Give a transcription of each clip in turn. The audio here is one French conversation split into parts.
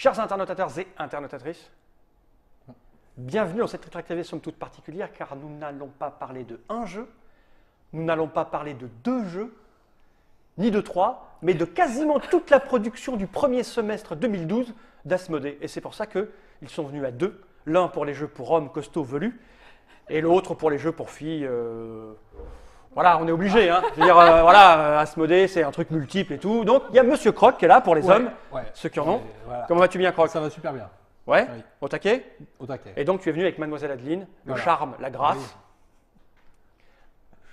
Chers internautateurs et internautatrices, bienvenue dans cette rétroactivité somme toute particulière car nous n'allons pas parler de un jeu, nous n'allons pas parler de deux jeux, ni de trois, mais de quasiment toute la production du premier semestre 2012 d'Asmodée. Et c'est pour ça qu'ils sont venus à deux, l'un pour les jeux pour hommes costauds velus et l'autre pour les jeux pour filles. Voilà, on est obligé, hein. Je veux dire, voilà, Asmodée, c'est un truc multiple et tout. Donc, il y a Monsieur Croc qui est là pour les hommes, ceux qui en ont. Voilà. Comment vas-tu bien, Croc? Ça va super bien. Ouais, Oui. au taquet. Au taquet. Et donc, tu es venu avec Mademoiselle Adeline, le Voilà. charme, la grâce.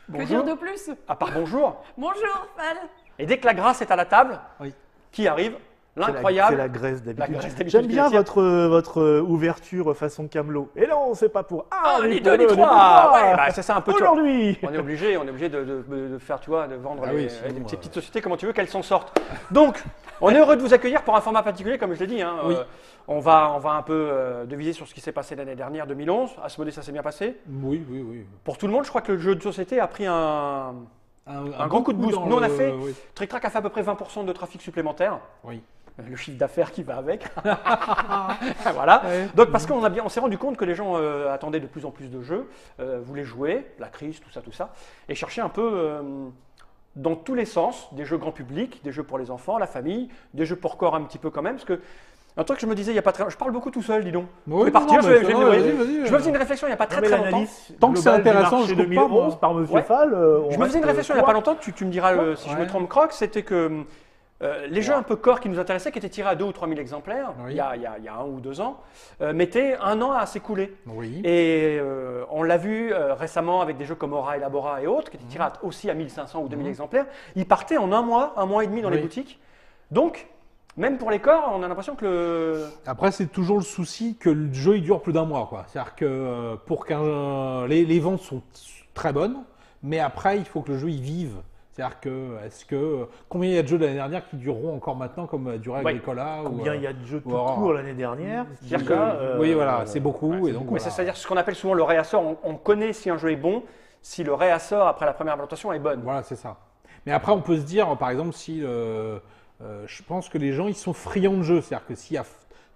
Oui. Que dire de plus? À part bonjour. Bonjour, Fal. Et dès que la grâce est à la table, Oui. qui arrive? C'est L'incroyable. la Grèce La d'habitude. Grèce d'habitude J'aime qui bien attire. votre ouverture façon Camelot. Et non, c'est pas pour Ni deux, ni trois. Ouais, bah, c'est ça un peu. Tu vois. Aujourd'hui. On est obligé de faire, tu vois, de vendre Ah les, oui, sinon, ces petites sociétés, comment tu veux qu'elles s'en sortent. Donc, on est heureux de vous accueillir pour un format particulier, comme je l'ai dit. Hein. Oui. On va un peu deviser sur ce qui s'est passé l'année dernière, 2011. Asmodée, ça s'est bien passé. Oui, oui, oui. Pour tout le monde, je crois que le jeu de société a pris un Un gros coup de boost. dans Nous, on a le- fait, Oui. Trick Track a fait à peu près 20% de trafic supplémentaire. Oui. Le chiffre d'affaires qui va avec. Voilà. Ouais. Donc, parce on s'est rendu compte que les gens attendaient de plus en plus de jeux, voulaient jouer, la crise, tout ça, et cherchaient un peu dans tous les sens, des jeux grand public, des jeux pour les enfants, la famille, des jeux pour corps un petit peu quand même, parce que un truc que je me disais il y a pas très longtemps, je parle beaucoup tout seul, dis donc. Oui, je vais non, partir, non, je mais vais ça, me ouais, débrouiller. vas-y, Je me faisais une réflexion il n'y a pas très Mais très longtemps. l'analyse Tant que c'est globale du intéressant, marché je coupe pas, 2011 moi. par Monsieur Ouais. Fall. Je me faisais une réflexion il n'y a pas longtemps, tu me diras si je me Ouais. trompe, Croc, c'était que les jeux un peu corps qui nous intéressaient, qui étaient tirés à 2 ou 3 000 exemplaires, Oui. il y a 1 ou 2 ans, mettaient un an à s'écouler. Oui. Et on l'a vu récemment avec des jeux comme Aura, Elabora et autres, qui étaient tirés aussi à 1500 ou 2000 exemplaires. Ils partaient en un mois et demi dans les Oui. boutiques. Donc, même pour les corps, on a l'impression que Après, c'est toujours le souci que le jeu il dure plus d'un mois, quoi. C'est-à-dire que pour qu'un les ventes sont très bonnes, mais après il faut que le jeu il vive. C'est-à-dire que combien il y a de jeux de l'année dernière qui dureront encore maintenant comme a duré Oui. Agricola Combien ou, il y a de jeux tout Aura. court l'année dernière? C'est-à-dire Déjà, Oui, voilà, c'est beaucoup et donc mais voilà. c'est-à-dire ce qu'on appelle souvent le réassort. On connaît si un jeu est bon, si le réassort après la première implantation est bonne. Voilà, c'est ça. Mais après, on peut se dire, par exemple, si je pense que les gens ils sont friands de jeux, c'est-à-dire que s'il y a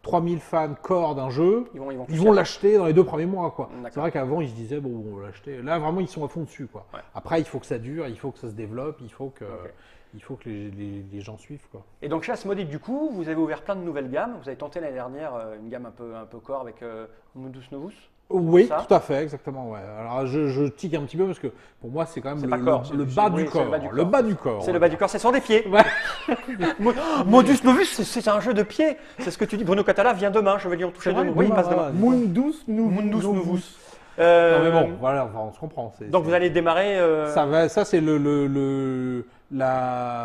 3000 fans core d'un jeu, Ils ils tous vont y l'acheter dans les 2 premiers mois, quoi. D'accord. C'est vrai qu'avant ils se disaient bon, on va l'acheter. Là, vraiment, ils sont à fond dessus, quoi. Ouais. Après, il faut que ça dure, il faut que ça se développe, il faut que Ok. les gens suivent, quoi. Et donc chez Asmodée, du coup, vous avez ouvert plein de nouvelles gammes. Vous avez tenté l'année dernière une gamme un peu corps avec Mundus Novus. Oui, Ça. tout à fait, exactement. Ouais. Alors, je tique un petit peu parce que pour moi, c'est quand même C'est pas corps, c'est le du- bas oui, du c'est le corps. bas du Le corps. bas du corps. C'est le bas du corps, c'est sur des pieds. Ouais. Modus Novus, c'est un jeu de pieds. C'est ce que tu dis. Bruno Catala vient demain, Chevalier en touche à deux. Oui, il passe demain. Mundus Mundus Novus. Non, mais bon, voilà, enfin, on se comprend. Donc vous allez démarrer. Ça c'est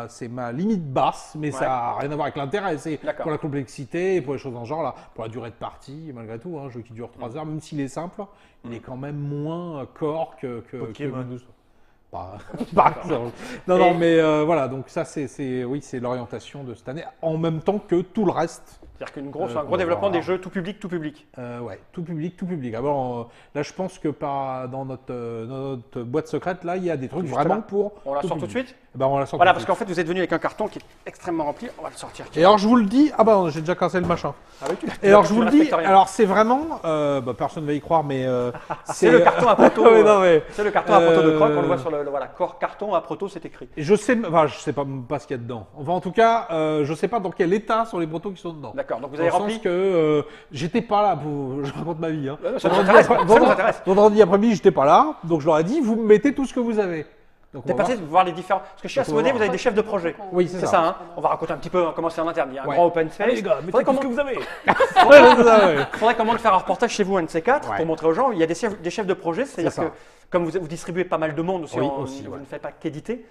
c'est ma limite basse, mais Ouais. ça n'a rien à voir avec l'intérêt. C'est D'accord. pour la complexité et pour les choses dans ce genre là, pour la durée de partie, malgré tout, un jeu qui dure 3 heures, même s'il est simple, il est quand même moins core que Pokémon. Mundus. Par exemple. Non, non, mais voilà, donc ça oui, c'est l'orientation de cette année, en même temps que tout le reste. C'est-à-dire qu'un gros on va développement voir. des jeux tout public, tout public. Ouais, tout public, tout public. Alors là, je pense que dans notre boîte secrète, là, il y a des trucs Juste vraiment là. pour. On la sort tout de public. suite. Eh ben, on la sort. Voilà, tout de parce suite. qu'en fait vous êtes venu avec un carton qui est extrêmement rempli. On va le sortir. Et alors, je vous le dis. Ah bah, j'ai déjà cassé le machin. Ah oui, tu Et alors, je vous le dis. respectes rien. Alors, c'est vraiment. Personne ne va y croire, mais C'est le carton à proto. Ouais, non, mais C'est le carton à proto de Croc. On le Euh, voit sur le voilà, corps carton à proto, c'est écrit. je sais pas ce qu'il y a dedans. Enfin, en tout cas, je sais pas dans quel état sont les protos qui sont dedans. D'accord. Donc vous Dans avez le sens rempli. que j'étais pas là je raconte ma vie. Hein. Ça nous intéresse. Ça nous intéresse. Vendredi après-midi, j'étais pas là, donc je leur ai dit, vous me mettez tout ce que vous avez. Donc, on T'es va passé voir. de voir les différents. Parce que chez Donc, on va Asmodée, voir. vous avez des chefs de projet. Oui, C'est ça, hein. On va raconter un petit peu comment c'est en interne. Il y a un Ouais. grand open space. Allez les gars, mettez tout ce que vous avez. Ouais, c'est ça, ouais. Faudrait comment faire un reportage chez vous, un de ces quatre, Ouais. pour montrer aux gens. Il y a des chefs de projet, c'est-à-dire C'est que ça. comme vous distribuez pas mal de monde aussi, Oui, aussi, vous ouais. ne faites pas qu'éditer.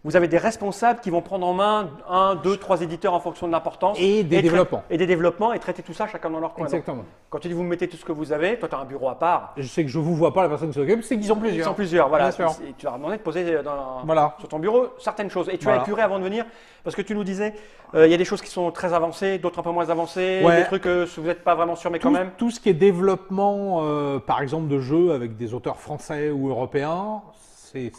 Vous avez des responsables qui vont prendre en main 1, 2, 3 éditeurs en fonction de l'importance. Et des développements. Et des développements et traiter tout ça chacun dans leur coin. Donc, Exactement. quand tu dis vous mettez tout ce que vous avez, toi tu as un bureau à part. Je sais que je vous vois pas, la personne qui s'occupe, c'est qu'ils sont Ils plusieurs. sont plusieurs, voilà. Bien sûr. Et tu leur as demandé de poser Voilà. sur ton bureau certaines choses. Et tu Voilà. as épuré avant de venir, parce que tu nous disais, il y a des choses qui sont très avancées, d'autres un peu moins avancées, Ouais. des trucs que vous n'êtes pas vraiment sûr, mais quand même. Tout ce qui est développement, par exemple, de jeux avec des auteurs français ou européens, c'est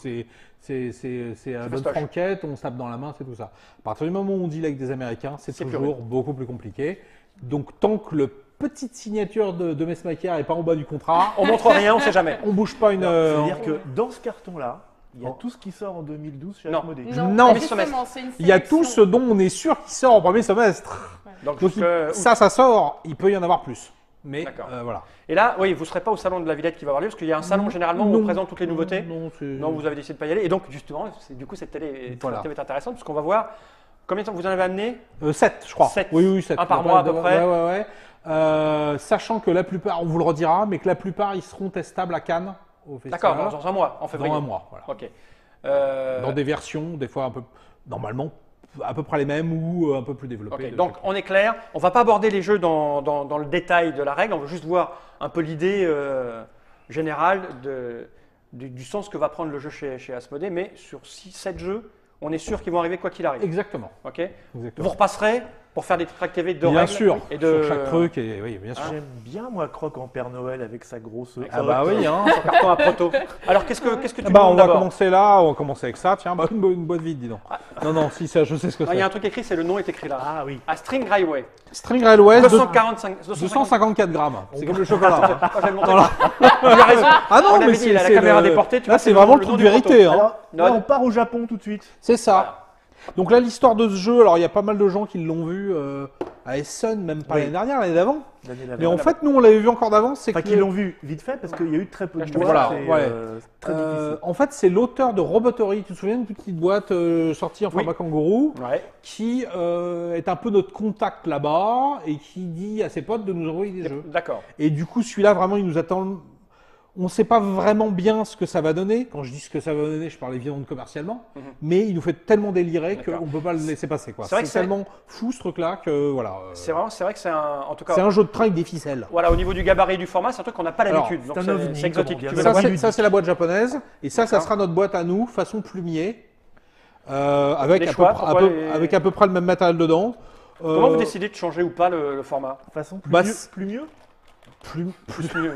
à bonne fastoche. franquette, on se tape dans la main, c'est tout ça. À partir du moment où on deal avec des Américains, c'est C'est toujours beaucoup plus compliqué. Donc tant que le petite signature de Messmaker n'est pas en bas du contrat, On montre rien, on sait jamais. on bouge pas une. C'est-à-dire que dans ce carton-là, il y a tout ce qui sort en 2012 chez Non. Asmodée. Non. justement, c'est une Il y a tout ce sélection. dont on est sûr qu'il sort en premier semestre. Donc, Donc ça sort, il peut y en avoir plus. Mais D'accord. voilà. Et là, oui, vous ne serez pas au salon de la Villette qui va avoir lieu, parce qu'il y a un salon généralement où on Non. présente toutes les nouveautés. Non, Non, vous avez décidé de pas y aller. Et donc, justement, du coup, cette télé Voilà. va être intéressante, puisqu'on va voir combien de temps vous en avez amené. 7, je crois. 7. Oui, 7. Un par mois, à peu près. Ouais. Sachant que la plupart, on vous le redira, mais que la plupart, ils seront testables à Cannes au festival. D'accord, dans un mois, en février. Dans un mois, voilà. Ok. Dans des versions, des fois un peu, normalement, à peu près les mêmes ou un peu plus développées. Ok, donc on est clair, on ne va pas aborder les jeux dans le détail de la règle, on veut juste voir un peu l'idée générale du sens que va prendre le jeu chez Asmodée, mais sur 7 jeux, on est sûr qu'ils vont arriver quoi qu'il arrive. Exactement. Ok. Vous Exactement. repasserez pour faire des Track TV de Bien règles sûr, et de sur chaque truc, et oui, bien sûr. J'aime bien, moi, Croc en Père Noël avec sa grosse. Ah bah oui, hein. son carton à proto. Alors qu'est-ce que tu Bah, on demandes va d'abord? commencer là, on va commencer avec ça. Tiens, bah, une boîte vide, dis donc. Non, si, ça, je sais ce que Ah, il y a c'est. un truc écrit, c'est le nom est écrit là. Ah oui. À String Railway. String Railway, 245. 254 grammes. C'est comme le chocolat. hein. Ah, j'avais montré. Tu as raison. Ah non, On mais l'avait dit, c'est la caméra déportée, tu là, vois, c'est c'est vraiment le le nom truc du de vérité. proto. Hein. Alors, là, Non. on part au Japon tout de suite. C'est ça. Voilà. Donc là, l'histoire de ce jeu, alors il y a pas mal de gens qui l'ont vu à Essen, même pas Oui. l'année dernière, l'année d'avant. L'année d'avant. Mais en fait, nous, on l'avait vu encore d'avance. C'est Enfin, que qu'ils l'ont vu vite fait parce qu'il y a eu très peu de Là, je te boîtes. voilà, et, ouais. très difficile. en fait, c'est l'auteur de Robotory. Tu te souviens d'une petite boîte sortie en Oui. format kangourou Ouais. qui est un peu notre contact là-bas et qui dit à ses potes de nous envoyer des jeux. D'accord. Et du coup, celui-là, vraiment, il nous attend. On ne sait pas vraiment bien ce que ça va donner. Quand je dis ce que ça va donner, je parle évidemment de commercialement. Mais il nous fait tellement délirer D'accord. qu'on ne peut pas le laisser passer. Quoi. C'est vrai que c'est- tellement fou ce truc-là que voilà. C'est vrai que c'est un. En tout cas, C'est un jeu de train avec des ficelles. voilà, au niveau du gabarit et du format, c'est un truc qu'on n'a pas Alors, l'habitude. c'est Donc un c'est ovni, c'est exotique. comme on Tu dit. veux la Ça, boîte c'est la boîte japonaise. Et ça D'accord. sera notre boîte à nous, façon plumier. Avec, Les à choix, peu, pourquoi les- avec à peu près le même matériel dedans. Comment vous décidez de changer ou pas le format De façon plus bah, mieux. c'est- Plus mieux Plus mieux.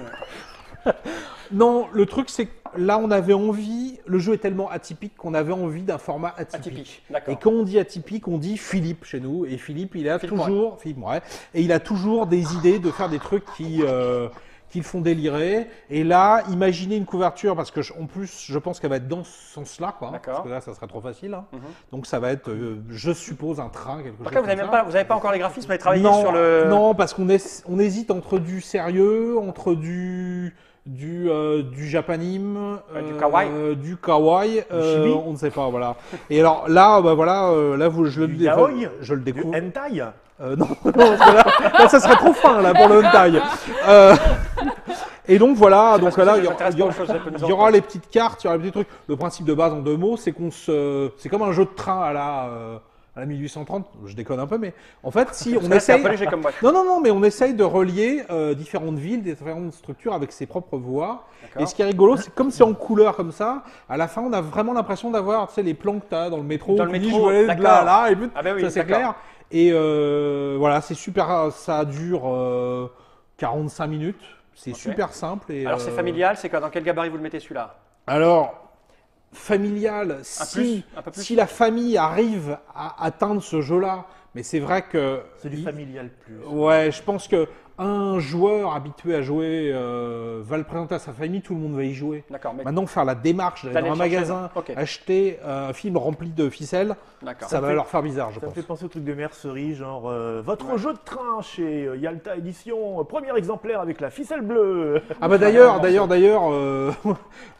Non, le truc, c'est que là, on avait envie. Le jeu est tellement atypique qu'on avait envie d'un format atypique. Atypique. Et D'accord. quand on dit atypique, on dit Philippe chez nous. Et Philippe, il a Philippe toujours, Philippe Moret, et il a toujours des idées de faire des trucs qui le font délirer. Et là, imaginez une couverture, parce que en plus, je pense qu'elle va être dans ce sens-là, quoi. D'accord. Parce que là, ça serait trop facile. Hein. Mhm. Donc ça va être, je suppose, un train, quelque chose. Après, vous comme n'avez ça. pas encore les graphismes, vous avez travaillé non, sur le. non, parce qu'on on hésite entre du sérieux, entre du japanime, Du kawaii. du kawaii, chibi. on ne sait pas, voilà. Et alors là, bah voilà, là je Du yaoi, je le Du découvre. hentai. Non, parce que là, ça serait trop fin là pour le hentai. Et donc voilà, donc parce que là, ça il y m'intéresse pas aura- autre chose, ça peut nous il y aura en- les petites cartes, il y aura les petits trucs. Le principe de base en 2 mots, c'est c'est comme un jeu de train à la 1830. Je déconne un peu, mais en fait, si Parce on que là, c'est un essaye, peu léger comme boîte. non, mais on essaye de relier différentes villes, différentes structures avec ses propres voix. D'accord. Et ce qui est rigolo, c'est comme c'est en couleur comme ça, à la fin, on a vraiment l'impression d'avoir, tu sais, les plans que tu as dans le métro. Dans le tu dis, métro, je veux aller de là d'accord. à là, et puis, Ah ben oui, ça c'est d'accord. clair. Et voilà, c'est super, ça dure 45 minutes. C'est Ok. super simple. Et, Alors c'est familial, c'est quoi? Dans quel gabarit vous le mettez celui-là? Alors, familial, un peu plus. si la famille arrive à atteindre ce jeu-là, mais c'est vrai que... C'est du familial plus. Ouais, je pense que un joueur habitué à jouer va le présenter à sa famille, tout le monde va y jouer. D'accord, mais Maintenant, faire la démarche d'aller D'aller dans un chercher, magasin, ok. acheter un film rempli de ficelles, d'accord. ça va fait- leur faire bizarre, je Ça me pense. fait penser au truc de mercerie, genre votre jeu de train chez Yalta Édition, premier exemplaire avec la ficelle bleue. Ah bah d'ailleurs,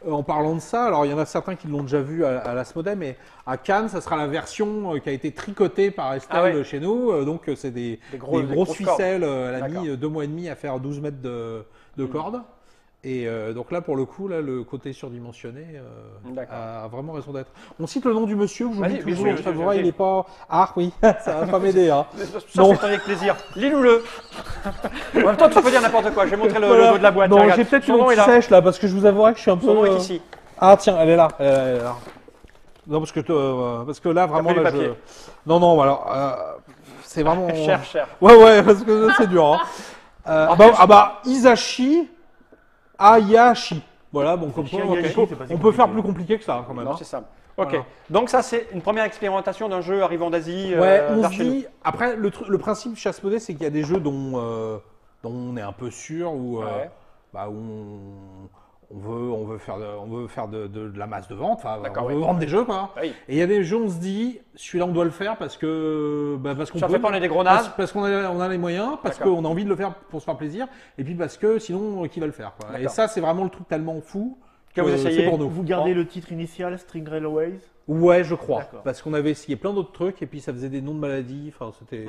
en parlant de ça, alors il y en a certains qui l'ont déjà vu à l'Asmodée, mais à Cannes, ça sera la version qui a été tricotée par Estelle Ah ouais. chez nous. Donc c'est des Des grosses grosses ficelles. Elle a D'accord. mis 2 mois et demi à faire 12 mètres de corde. Et donc là, pour le coup, là, le côté surdimensionné D'accord. a vraiment raison d'être. On cite le nom du monsieur que Vas-y, j'oublie bien toujours. sûr, Je bien sûr, vois, ok. il n'est pas. Ah oui, ça va pas m'aider. Hein. Ça, Non. c'est avec plaisir. Lis-nous-le. En même temps, tu peux dire n'importe quoi. Je vais montrer le Voilà. logo de la boîte. Non, Tiens, regarde. j'ai peut-être Son une nom est autre là. sèche là parce que je vous avouerai que je suis un peu. Son nom est ici. Ah tiens, elle est là. Elle est là. Non, parce que là, vraiment, pris le là, papier. Non, alors, c'est vraiment. Cher. Ouais, parce que c'est dur. Hein. Isashi Hayashi. Voilà, bon, comme Hayashi, quoi, c'est pas si on peut faire compliqué. plus compliqué que ça, quand même. Non, Hein. c'est simple. Ok. Voilà. Donc ça, c'est une première expérimentation d'un jeu arrivant d'Asie. Ouais, on vers se chez nous. dit. Après, le principe chez Asmodée, c'est qu'il y a des jeux dont on est un peu sûr, où on veut faire de la masse de vente, enfin, D'accord, on veut oui. vendre des jeux, quoi. Oui. Et il y a des jeux, on se dit, celui-là, on doit le faire parce qu'on Ça fait pas on est des gros nazes. parce qu'on a les moyens, parce D'accord. qu'on a envie de le faire pour se faire plaisir, et puis parce que sinon, qui va le faire, quoi. Et D'accord. ça, c'est vraiment le truc tellement fou Que vous essayez. c'est pour nous. Vous gardez le titre initial, String Railways. Ouais, je crois. D'accord. Parce qu'on avait essayé plein d'autres trucs et puis ça faisait des noms de maladies, enfin c'était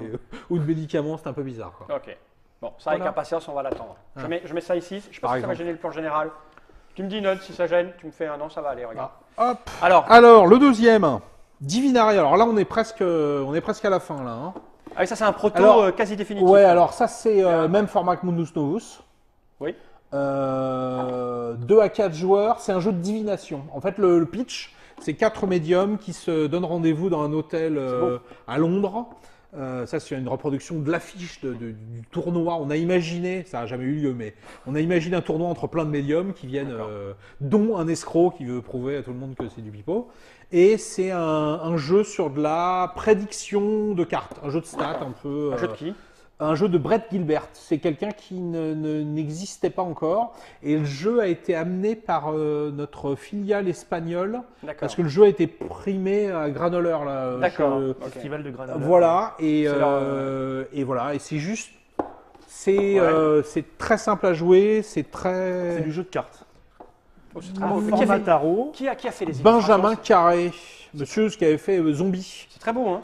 ou de médicaments, c'était un peu bizarre, quoi. Ok. Bon, ça avec Voilà. impatience, on va l'attendre. Ah. Je mets ça ici. Je sais pas Par si ça va exemple. gêner le plan général. Tu me dis note si ça gêne. Tu me fais un non, ça va aller. Regarde. Hop. Alors, Le deuxième, Divinari. Alors là, on est presque à la fin là, hein. ah, ça c'est un proto Alors, quasi définitif. Ouais, alors ça c'est même format que Mundus Novus. Oui. 2 à 4 joueurs, c'est un jeu de divination. En fait, le pitch, c'est 4 médiums qui se donnent rendez-vous dans un hôtel beau. à Londres. Ça, c'est une reproduction de l'affiche du tournoi. On a imaginé, ça n'a jamais eu lieu, mais on a imaginé un tournoi entre plein de médiums qui viennent, D'accord. dont un escroc qui veut prouver à tout le monde que c'est du pipeau. Et c'est un jeu sur de la prédiction de cartes, un jeu de stats un peu. Un jeu de qui? Un jeu de Brett Gilbert. C'est quelqu'un qui n'existait pas encore. Et le jeu a été amené par notre filiale espagnole. D'accord. Parce que le jeu a été primé à Granollers. Là, D'accord. je- Ok. Festival de Grenoble. Voilà. Et, C'est et voilà. Et c'est juste. C'est très simple à jouer. C'est très. C'est du jeu de cartes. Oh, c'est très Ah, beau. Mais Format tarot. qui a fait les Benjamin illustrations Carré. Monsieur qui avait fait Zombie. C'est très beau, hein.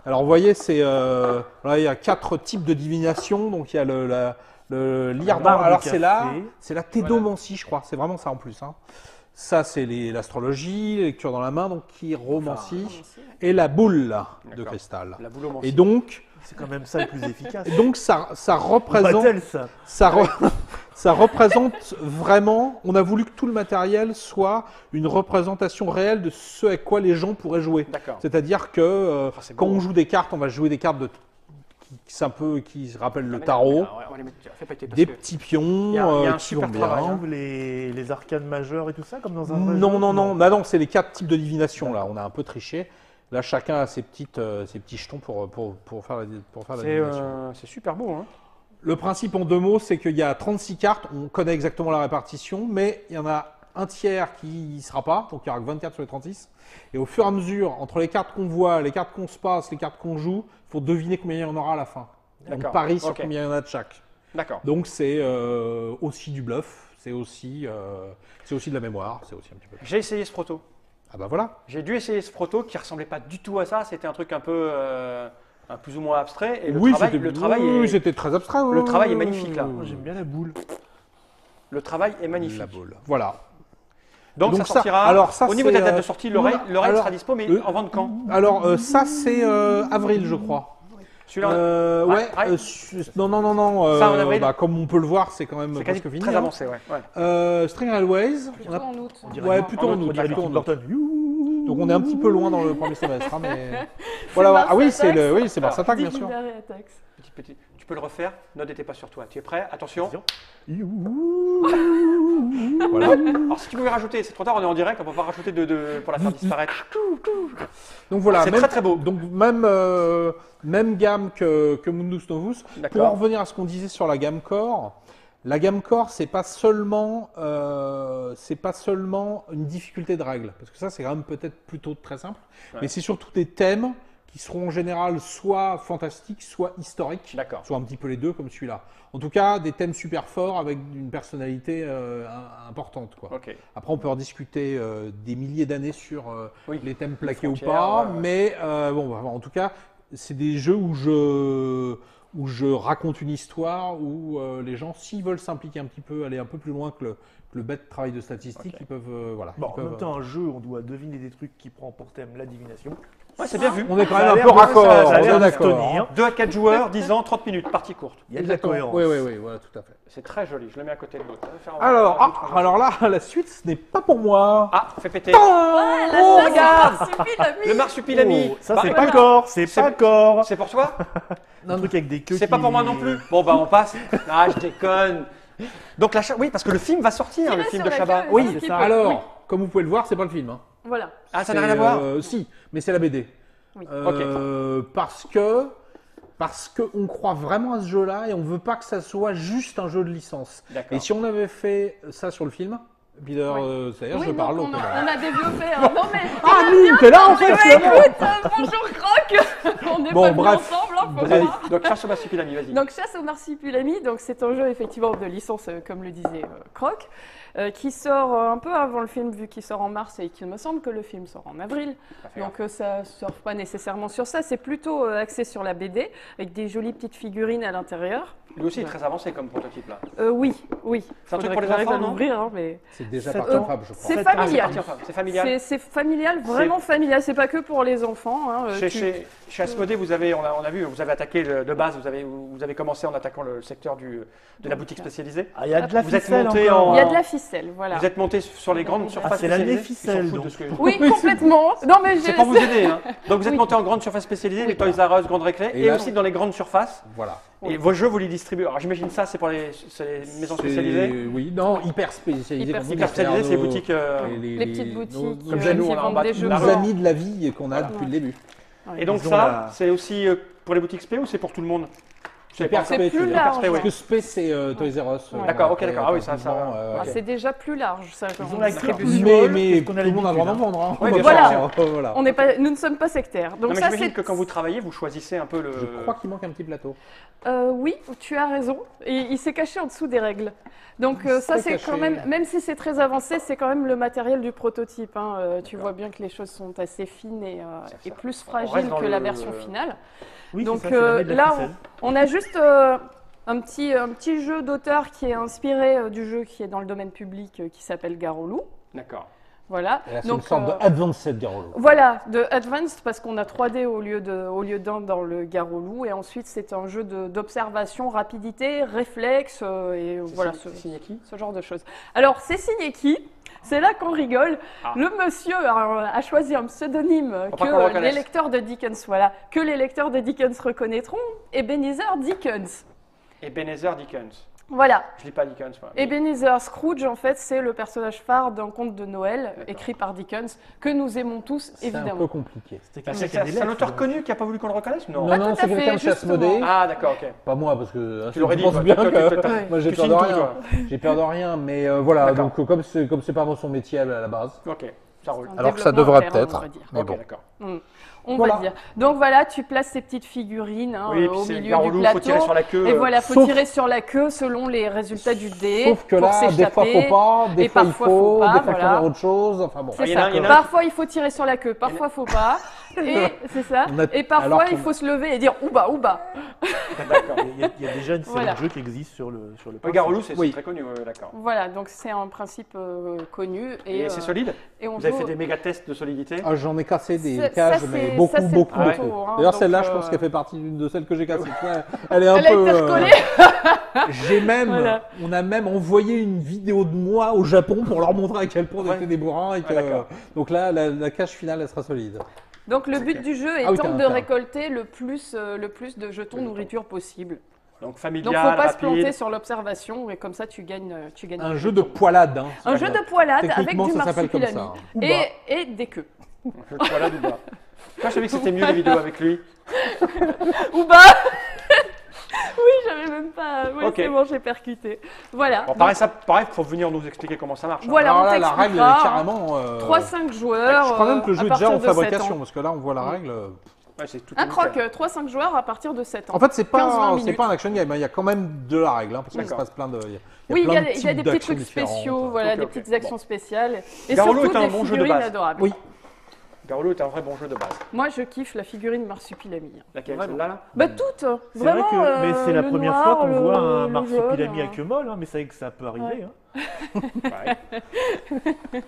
Alors vous voyez, là, il y a 4 types de divination. Donc il y a le liardon. barre de Alors café. c'est la tédomancie, je crois. C'est vraiment ça en plus, hein. Ça, c'est l'astrologie, les lectures dans la main, donc chiromancie, et la boule de D'accord. cristal. La boule au Et donc, C'est quand même ça le plus efficace. ça représente, Pas-t-elle, ça ça représente vraiment. On a voulu que tout le matériel soit une représentation réelle de ce à quoi les gens pourraient jouer. D'accord. C'est-à-dire que c'est quand beau, on hein. joue des cartes, on va jouer des cartes qui se rappellent le Ah, tarot, ouais, on va les mettre. Fais péter, parce des que- petits pions il y a un qui super vont travail, bien. hein. les arcanes majeures et tout ça, comme dans un vrai Non, jeu non, non, bah non, c'est les 4 types de divination là. On a un peu triché. Là, chacun a ses petits jetons pour faire la divination. C'est super beau, hein. Le principe en 2 mots, c'est qu'il y a 36 cartes. On connaît exactement la répartition, mais il y en a un tiers qui n'y sera pas, donc il y aura que 24 sur les 36. Et au fur et à mesure, entre les cartes qu'on voit, les cartes qu'on se passe, les cartes qu'on joue, il faut deviner combien il y en aura à la fin. On D'accord, parie sur ok. combien il y en a de chaque. D'accord. Donc c'est aussi du bluff, c'est aussi de la mémoire, c'est aussi un petit peu. J'ai essayé ce proto. Ah bah voilà. J'ai dû essayer ce proto qui ressemblait pas du tout à ça. C'était un truc un peu, un plus ou moins abstrait. Et Oui, le travail c'était très abstrait. le travail est magnifique, là. Moi, j'aime bien la boule. le travail est magnifique. La boule. Voilà. Donc, Donc ça ça- sortira. alors ça, au niveau de c'est, la date de sortie, le raid alors, sera dispo, mais en vente quand? Alors ça c'est avril, je crois. Celui-là, Ouais. ouais. Non. Fin en avril. Bah, comme on peut le voir, c'est quand même c'est quasi presque fini. très hein. avancé, ouais. String Railways. Plutôt on a- en août. On dirait Ouais, du- plutôt en août. On dirait du plutôt en Tim août. Burton. Youhou. Donc on est un petit peu loin dans le premier semestre, hein, mais voilà. Mars Ah oui, Attacks. c'est Mars Attack, bien sûr. Divinary Attacks. Petit. Tu peux le refaire. Note n'était pas sur toi. Tu es prêt? Attention. Youhou. Voilà. Alors, si tu pouvais rajouter, c'est trop tard, on est en direct, on peut pas rajouter pour la faire disparaître. Donc voilà. C'est même- très, très beau. Donc même gamme que Mundus Novus. Pour en D'accord. revenir à ce qu'on disait sur la gamme Core, la gamme Core, c'est pas seulement une difficulté de règles, parce que ça, c'est quand même peut-être plutôt très simple, Ouais. mais c'est surtout des thèmes qui seront en général soit fantastiques, soit historiques, D'accord. soit un petit peu les deux, comme celui-là. En tout cas, des thèmes super forts avec une personnalité importante, quoi. Ok. Après, on peut en discuter des milliers d'années sur Oui. les thèmes plaqués ou frontières, pas, ouais, ouais. mais bon, bah, en tout cas, c'est des jeux où je raconte une histoire, où les gens, s'ils veulent s'impliquer un petit peu, aller un peu plus loin que le bête travail de statistiques, Ok. ils peuvent, voilà. Bon, ils en peuvent, même temps, un jeu, on doit deviner des trucs qui prend pour thème la divination. Ouais, c'est bien vu. on est quand Ça a même un l'air peu de- raccord, ça a on l'air est de d'accord. tenir. hein. 2 à 4 joueurs, 10 ans, 30 minutes, partie courte. Il y a de la cohérence. Oui, voilà, tout à fait. C'est très joli, je le mets à côté de l'autre. Ça va faire- Alors là, la suite, ce n'est pas pour moi. Ah, fais péter. Ouais, la Oh, chasse regarde au marsupilami. Le marsupilami. Oh, ça, Bah, c'est écoute, pas corps, c'est c'est- pas corps. C'est pour toi? Un truc avec des queues. C'est pas qui- pour moi non plus. Bon, bah, on passe. Ah, je déconne. Donc, oui, parce que le film va sortir, le Tirez film sur de la Chabat. queue, Oui, c'est c'est qui ça. peut- alors, oui. comme vous pouvez le voir, c'est pas le film. Hein. Voilà. Ah, ça n'a rien à voir. Si, mais c'est la BD. Oui. Parce que on croit vraiment à ce jeu-là et on veut pas que ça soit juste un jeu de licence. D'accord. Et si on avait fait ça sur le film, Peter Sayer, Oui, je parle donc donc. on a développé. Non mais. Ah, nous, t'es là en fait, finalement. Bonjour Croc. On n'est Bon, pas venus bref. ensemble, hein, faut Bref. voir. Donc, chasse au marsupilami, vas-y. Donc Chasse aux marsupilami, donc c'est un jeu effectivement de licence, comme le disait Croc, qui sort un peu avant le film vu qu'il sort en mars et qu'il me semble que le film sort en avril. Donc ça ne surfe pas nécessairement sur ça, c'est plutôt axé sur la BD avec des jolies petites figurines à l'intérieur. Lui aussi est très avancé comme prototype là. Oui. C'est un truc Faudrait pour que les j'arrive enfants, à non l'ouvrir, hein, mais C'est déjà C'est- parti en fab, je crois. c'est Ah, c'est familial. parti enfin, c'est familial. C'est familial, vraiment familial. C'est pas que pour les enfants. Hein, Chez Asmodée, on a vu, vous avez attaqué de base, vous avez commencé en attaquant le secteur de la boutique spécialisée. Ah, il y a de la Vous êtes ficelle monté encore. en- Il y a de la ficelle, voilà. Vous êtes monté sur les grandes surfaces c'est l'année spécialisées. Ils s'en ficelle, foutent de donc. ce que- Oui, complètement. Non mais C'est pour vous aider. Hein. Donc vous êtes Oui. monté en grandes surfaces spécialisées, Oui. les Toys R Us, Grande Récré, Et et là- aussi dans les grandes surfaces. Voilà. Et vos jeux, vous les distribuez. Alors j'imagine ça, c'est pour les maisons spécialisées. Oui, non, hyper spécialisé. Hyper comme Hyper vous, spécialisées, c'est les nos- boutiques. Les petites boutiques comme chez nous, qui on a en vendent bas des de jeux. la nos rue. amis de la vie qu'on a depuis le début. Et donc Ils ont ça, la- c'est aussi pour les boutiques spé ou c'est pour tout le monde? Je sais Hyper pas. C'est spé, plus tu veux dire. large. Spé, oui. Parce que Spé, c'est Toys R Us. Ouais. D'accord, ok, après, d'accord. Ah oui, ça, effectivement, Ah, ok. c'est déjà plus large, ça. Ils comme ont la distribution. carte. Mais Qu'est-ce qu'on a tout le monde a le droit d'en l'habitude, vendre. Hein. Oui, bien Voilà. Voilà. Nous ne sommes pas sectaires. Donc Non, mais ça, j'imagine c'est que quand vous travaillez, vous choisissez un peu le. Je crois qu'il manque un petit plateau. Oui, tu as raison. Et il s'est caché en dessous des règles. Donc ça, c'est caché. quand même si c'est très avancé, c'est quand même le matériel du prototype. Hein. Tu vois bien que les choses sont assez fines et plus reste fragiles dans que la le- version finale. Oui, Donc c'est ça, c'est l'année de la là, ficelle. on a juste un petit jeu d'auteur qui est inspiré du jeu qui est dans le domaine public qui s'appelle Garolou. D'accord. Voilà. Et là, c'est une sorte de euh, Advanced Garolo. Voilà, de Advanced parce qu'on a 3D au lieu d'un dans le Garolou et ensuite c'est un jeu d'observation, rapidité, réflexe et voilà C'est signé qui? ce genre de choses. Alors c'est signé qui? C'est là qu'on rigole. Ah. Le monsieur a choisi un pseudonyme Pour pas qu'on le que les reconnaisse. lecteurs de Dickens, voilà, que les lecteurs de Dickens reconnaîtront, Ebenezer Dickens. Ebenezer Dickens. Voilà. Je lis pas Dickens, moi. Ebenezer Scrooge, en fait, c'est le personnage phare d'un conte de Noël D'accord. écrit par Dickens que nous aimons tous, C'est un peu évidemment. compliqué. C'était Ah, quelqu'un C'est qui a des c'est un lettres, auteur donc. connu qui a pas voulu qu'on le reconnaisse? Non. Non, Pas non, tout c'est à fait, quelqu'un de chez justement. Asmodée. Ah, d'accord, ok. Pas moi, parce que Tu l'aurais je dit, pense toi. bien Toi, que toi, moi j'ai tu peur de signes tout, rien. toi. J'ai peur de rien, mais voilà. D'accord. Donc comme c'est pas dans son métier à la base. Ok, ça roule. Un Alors que ça développement devrait interne, peut-être. on va dire. Mais Ok, bon. d'accord. On Voilà. va dire. Donc voilà, tu places ces petites figurines hein, Oui, puis au c'est milieu Garolou, du il plateau. faut tirer sur la queue. Et voilà, faut Sauf- tirer sur la queue selon les résultats du dé. Sauf que pour là, des fois s'échapper. faut pas, des et fois il parfois, faut, faut pas, des fois il faut voilà. faire autre chose. Enfin bon. C'est il y en a- ça. il y en a- Parfois, il faut tirer sur la queue, parfois, faut pas. Et c'est ça. On a- Et parfois, alors il qu'on- faut se lever et dire ouba, ouba. D'accord. Il y a déjà une série Voilà. de jeux qui existe sur le Oui, principe. Garolou, c'est Oui. très connu, d'accord. Voilà, donc c'est un principe connu. Et c'est solide? Et on Vous avez joue- fait des méga tests de solidité? Ah, j'en ai cassé des Ça, cages, c'est- mais ça, beaucoup, c'est beaucoup, plutôt, beaucoup. hein, D'ailleurs, donc, celle-là, je pense qu'elle fait partie d'une de celles que j'ai cassées. Tu vois, elle est un Elle a peu. été recollée. J'ai même, Voilà. on a même envoyé une vidéo de moi au Japon pour leur montrer à quel point on Ouais. était des bourrins et que. d'accord. Donc là, la cage finale, elle sera solide. Donc le but du jeu Ah oui, étant de t'as- récolter le plus de jetons nourriture possible. Donc Donc familial, faut pas se rapide. planter sur l'observation et comme ça tu gagnes. Un jeu de poilade. Hein, Un jeu de poilade avec Techniquement, du ça s'appelle comme marsupilami ça. Ou bas. et des queues. Voilà, ou bas. Moi, je savais que c'était mieux les vidéos avec lui. Ou bas. Oui, j'avais même pas. Oui, Ok. c'est bon, j'ai percuté. Voilà. Bon, pareil, faut venir nous expliquer comment ça marche. hein. Voilà, Alors on là, la règle, elle est t'expliquera. carrément. 3-5 joueurs. Je crois même que le à jeu est déjà partir en de 7 fabrication, ans. parce que là, on voit la règle. Ouais, c'est tout Un nickel. croc, 3-5 joueurs à partir de 7 ans. En fait, c'est 15-20 pas, minutes. un action game. Il y a quand même de la règle, hein, parce qu'il se D'accord. passe plein de. Oui, il y plein a, de il y a des types petits d'actions trucs différentes. spéciaux, voilà, Ok, des ok. petites actions Bon. spéciales. Et Garolou surtout est un des bon jeu de figurines base. adorables. Oui. Garolou est un vrai bon jeu de base. Moi, je kiffe la figurine marsupilami. Laquelle, Vraiment. celle-là là Bah toutes, C'est vrai vraiment. que mais c'est la le première noir, fois qu'on le- voit un le marsupilami jaune, à queue molle, hein, mais c'est vrai que ça peut arriver. Ouais. Hein. Ouais,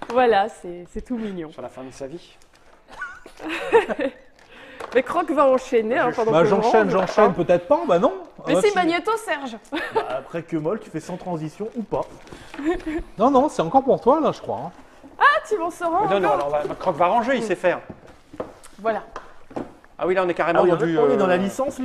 Voilà, c'est tout mignon. sur la fin de sa vie. Mais Croc va enchaîner hein, pendant Bah, que je range. j'enchaîne, peut-être pas, bah non. Mais Ah, si, tu- Magnéto, Serge. Bah, après queue molle, tu fais sans transition ou pas. Non, non, c'est encore pour toi, là, je crois. hein. Ah, tu m'en sauras Non, non, encore. alors Croc va ranger, il sait faire. Voilà. Ah oui, là on est carrément Ah oui, dans du on est dans la licence.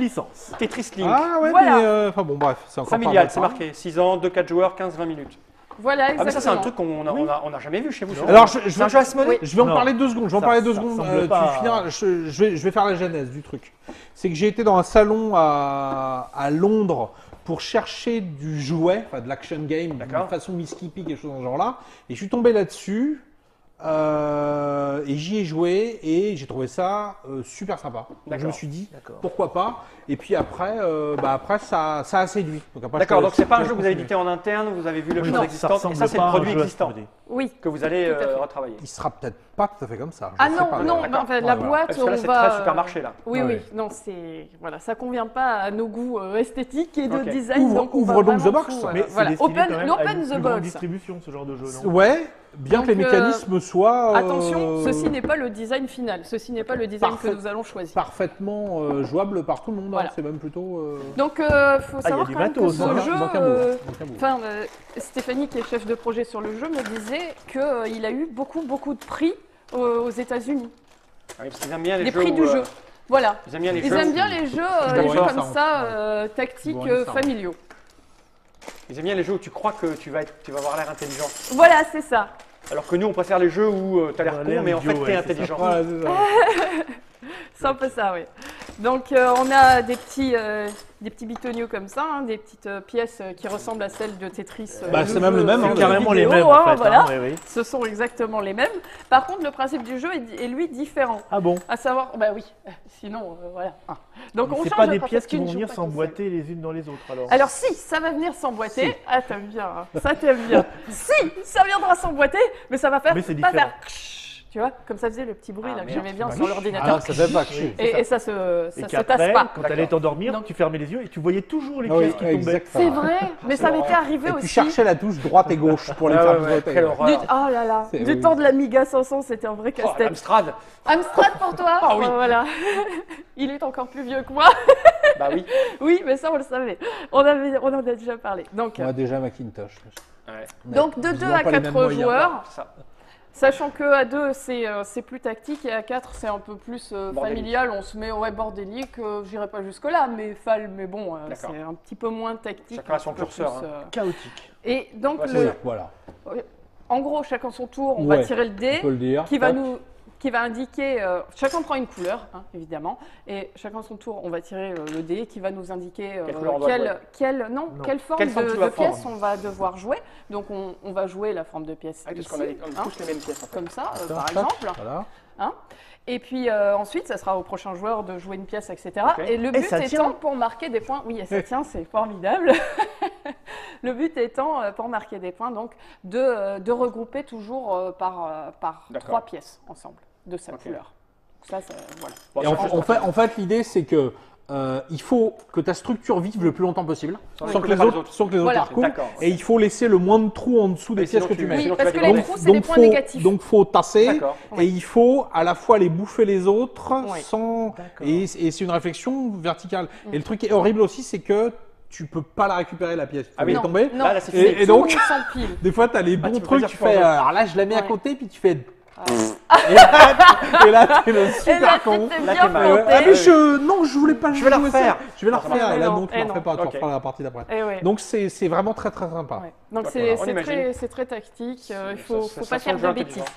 Tetris Link. Ah ouais, Voilà. mais enfin bon, bref, c'est encore Familial, pas c'est mal. marqué. 6 ans, 2-4 joueurs, 15-20 minutes. Voilà, Ah, exactement. mais ça, c'est un truc qu'on n'a jamais vu chez vous. chez vous. Alors, C'est un jeu Asmodée. je vais en Non. parler 2 secondes. Je vais en Ça- parler 2 ça secondes. ressemble pas Tu finiras. Je vais faire la genèse du truc. C'est que j'ai été dans un salon à Londres pour chercher du jouet, enfin de l'action game, de D'accord. façon Miskipi, quelque chose dans ce genre-là. Et je suis tombé là-dessus. Et j'y ai joué et j'ai trouvé ça super sympa. Donc je me D'accord. suis dit D'accord. pourquoi pas. Et puis après, ça a séduit. Donc après, D'accord, je- donc c'est pas un je jeu que vous avez continue. édité en interne, vous avez vu le Oui, chose non, existante, et ressemble ça, c'est pas le à un produit jeu existant Asmodée. Oui. que vous allez Tout à fait. retravailler. Il sera peut-être pas tout à fait comme ça. Ah je sais non, pas, non, mais- bah, en fait, Ouais, la voilà. boîte, Parce que là, on c'est va... très supermarché, là. Oui, Ah oui, oui. non, voilà, ça convient pas à nos goûts esthétiques et de Ok. design. Ouvre- donc on ouvre va donc vraiment the box. tout, Mais c'est voilà, destiné quand open, même à open une the plus grande box. distribution, ce genre de jeu, non? Ouais, bien que les Donc, mécanismes soient Attention, ceci n'est pas le design final, ceci n'est pas le design Parfait. que nous allons choisir. parfaitement jouable par tout le monde. Voilà. C'est même plutôt. Donc, faut il y a savoir du quand même que matos, ce hein. jeu, Donc un bout, donc un bout. enfin, Stéphanie, qui est chef de projet sur le jeu, me disait qu'il a eu beaucoup de prix aux États-Unis, Ah oui, parce qu'ils aiment bien les des jeux prix où, du jeu. Voilà. Ils aiment bien les Ils jeux. aiment où- bien les jeux, Je les vois jeux ça, comme en ça, fait. tactiques, Je vois ça. familiaux. Ils aiment bien les jeux où tu crois que tu vas avoir l'air intelligent. Voilà, c'est ça. Alors que nous, on préfère les jeux où tu as l'air On a con, l'air mais en fait, idiot, t'es ouais, c'est intelligent. Voilà, c'est ça. C'est un peu ça, oui. Donc, on a des petits bitoniaux comme ça, hein, des petites pièces qui ressemblent à celles de Tetris. Bah, le c'est même jeu, le même, C'est hein, carrément les vidéo, mêmes, en fait. voilà. hein, oui, oui. Ce sont exactement les mêmes. Par contre, le principe du jeu est lui différent. Ah bon? À savoir, bah oui, sinon, voilà. Donc, on C'est change pas de des principe, pièces qui tu ne vont joues venir pas tout s'emboîter les unes dans les autres, alors? seul. Alors, si, ça va venir s'emboîter. Ah, t'aimes bien, hein. Ça t'aime bien. Si, ça viendra s'emboîter, mais ça va faire Mais c'est pas différent. faire. Tu vois, comme ça faisait le petit bruit Ah, là, que merde. j'aimais bien Bah, sur l'ordinateur. Ah, ça fait pas chier. Et ça se Et tasse qu'après, pas. quand t'allais t'endormir, Donc- tu fermais les yeux et tu voyais toujours les Ah oui, pièces qui tombaient. exactement. C'est vrai, mais ça m'était arrivé Et tu aussi. cherchais la touche droite et gauche pour les Ah faire ouais, ouais, pivoter. quelle ouais. horreur. Oh là là, C'est- du oui. temps de l'Amiga 500, c'était un vrai Oh, casse-tête. Amstrad. Amstrad pour toi. Ah oui. Voilà. Il est encore plus vieux que moi. Bah oui. Oui, mais ça on le savait. On en a déjà parlé. Donc, Moi déjà Macintosh. Ouais, donc de 2 Visiblement à pas les 4 mêmes moyens. joueurs, ça. sachant que à 2 c'est plus tactique et à 4 c'est un peu plus Bordélique. familial. On se met bordélique. J'irai pas jusque là, mais mais bon, D'accord. c'est un petit peu moins tactique. Chacun a son un peu curseur, plus, Chaotique. Et donc Ouais, le, Voilà, en gros, chacun son tour. On Ouais, va tirer le on dé. peut le dire. Qui va indiquer, chacun prend une couleur, hein, évidemment, et chacun son tour, on va tirer le dé qui va nous indiquer Quelle couleur on doit jouer. quelle Non. forme Quelle forme tu de vas pièce prendre. on va devoir jouer. Donc on va jouer la forme de pièce Ah, parce ici, qu'on a on a hein, tous les mêmes pièces. En fait. comme ça, Tac, par tac, exemple. Voilà. Et puis ensuite, ça sera au prochain joueur de jouer une pièce, etc. Ok. Et le but ça étant, tient. pour marquer des points, oui, et ça tient, c'est formidable. Le but étant, pour marquer des points, donc, de regrouper toujours par D'accord. 3 pièces ensemble de sa Ok. couleur. Ça, voilà. Bon, Et ça en, change en pas. fait, l'idée c'est que il faut que ta structure vive le plus longtemps possible, Sans sans que découvrir les pas les autres, autres. sans que les autres Voilà. la recoupent. D'accord. Et il faut laisser le moins de trous en dessous des Mais pièces sinon que tu tu- mets. Oui, sinon, tu parce vas que te les planter. trous, c'est des points négatifs. Donc faut tasser. D'accord. Et il faut à la fois les bouffer les autres Oui. sans. D'accord. Et c'est une réflexion verticale. Et le truc qui est horrible aussi, c'est que tu peux pas la récérer la pièce. Tu Ah oui. peux tomber. Non, Là, c'est Et- fini. et donc- tout s'empile. Des fois, tu as les bons tu peux trucs, dire tu tu peux en fais. jouer. Alors là, je la mets à Ouais. côté, puis tu fais. Ah. Et là, t'es le Et là, super con. c'était Là, bien t'es mal. planté. Ah mais non, je voulais pas Je vais la jouer ça. refaire. Je vais la Ah, ça refaire. marche. Et là, Eh non, non, tu eh la non. refais pas, tu Ok. referas la partie d'après. Eh ouais. Donc c'est vraiment très très sympa. Ouais. Donc D'accord, c'est on imagine. très tactique, il Ça- faut ça pas sent faire le jeu de intelligent. bêtises.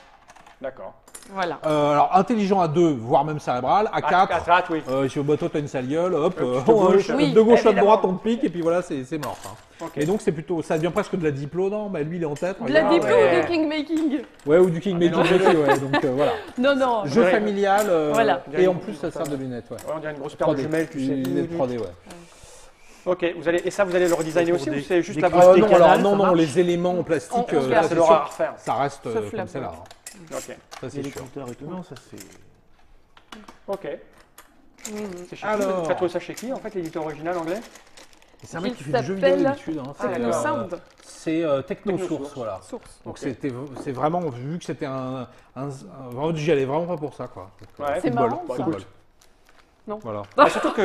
D'accord. Voilà. Alors intelligent à 2, voire même cérébral. À 4, À 4, oui. bah, toi t'as une sale gueule, hop, Tu te gauche. Oui, de gauche à évidemment. droite on te pique et puis voilà c'est mort. Hein. Ok. Et donc c'est plutôt, ça devient presque de la diplo, non? Bah lui il est en tête. De la regarde. diplo ouais. ou du kingmaking? Ouais, ou du King mais Magic non, aussi, ouais. Donc voilà. Non, non. Jeu dirait- familial. Voilà. Et en plus ça sert de lunettes, ouais. Ouais, on dirait une grosse paire de 3D. jumelles, tu sais. Lunettes 3D, ouais. Ok, et ça, vous allez le redesigner aussi Pour ou des- c'est juste des la Ah, beauté non, canal, alors ça non, non, marche les éléments en plastique, On se là, garde. C'est c'est l'horreur à sûr, refaire. ça reste Sauf la comme celle-là. boîte. Hein. Ok. Ça Et c'est les sûr. compteurs et tout, non, ça c'est. Ok. Mhm. C'est chez Alors. qui Tu as trouvé ça chez qui en fait, l'éditeur original anglais C'est un mec Il qui fait du jeu s'appelle vidéo d'habitude. Hein. Ah, Techno d'accord. Sound. C'est Technosource, Technosource. voilà. Source. Donc Ok. c'est vraiment, vu que c'était vraiment, j'y allais vraiment pas pour ça, quoi. Donc, Ouais. C'est football, marrant, ça. football. Non. Voilà. Ah, surtout que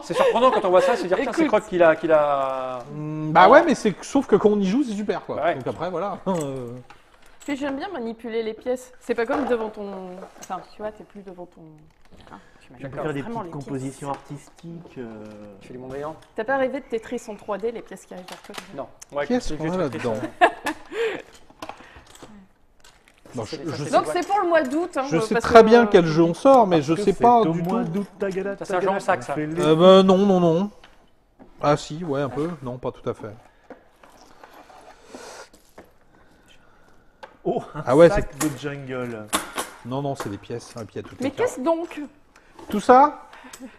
c'est surprenant quand on voit ça, se dire tiens, c'est Écoute. Croc qui l'a. Bah ouais, mais sauf que quand on y joue, c'est super, quoi. Bah ouais. Donc après, voilà. Puis j'aime bien manipuler les pièces. C'est pas comme devant ton. Enfin, tu vois, t'es plus devant ton. Hein, tu On manipules peut faire des vraiment petites les pièces. compositions artistiques. Tu fais du Mondrian T'as pas rêvé de Tetris en 3D, les pièces qui arrivent vers toi? Non. Ouais, Qu'est-ce c'est qu'on a juste là-dedans? triste, Non, Ça, je c'est- sais, Donc c'est pour le mois d'août. Hein, je sais parce très que, bien quel jeu on sort, mais je sais pas du tout. Ça, c'est un jeu en sac, ça. Non. Ah si, ouais, un peu. Non, pas tout à fait. Oh, un Ah ouais, sac de jungle. Non, c'est des pièces. Et puis il y a toutes les Mais cartes. qu'est-ce donc? Tout ça,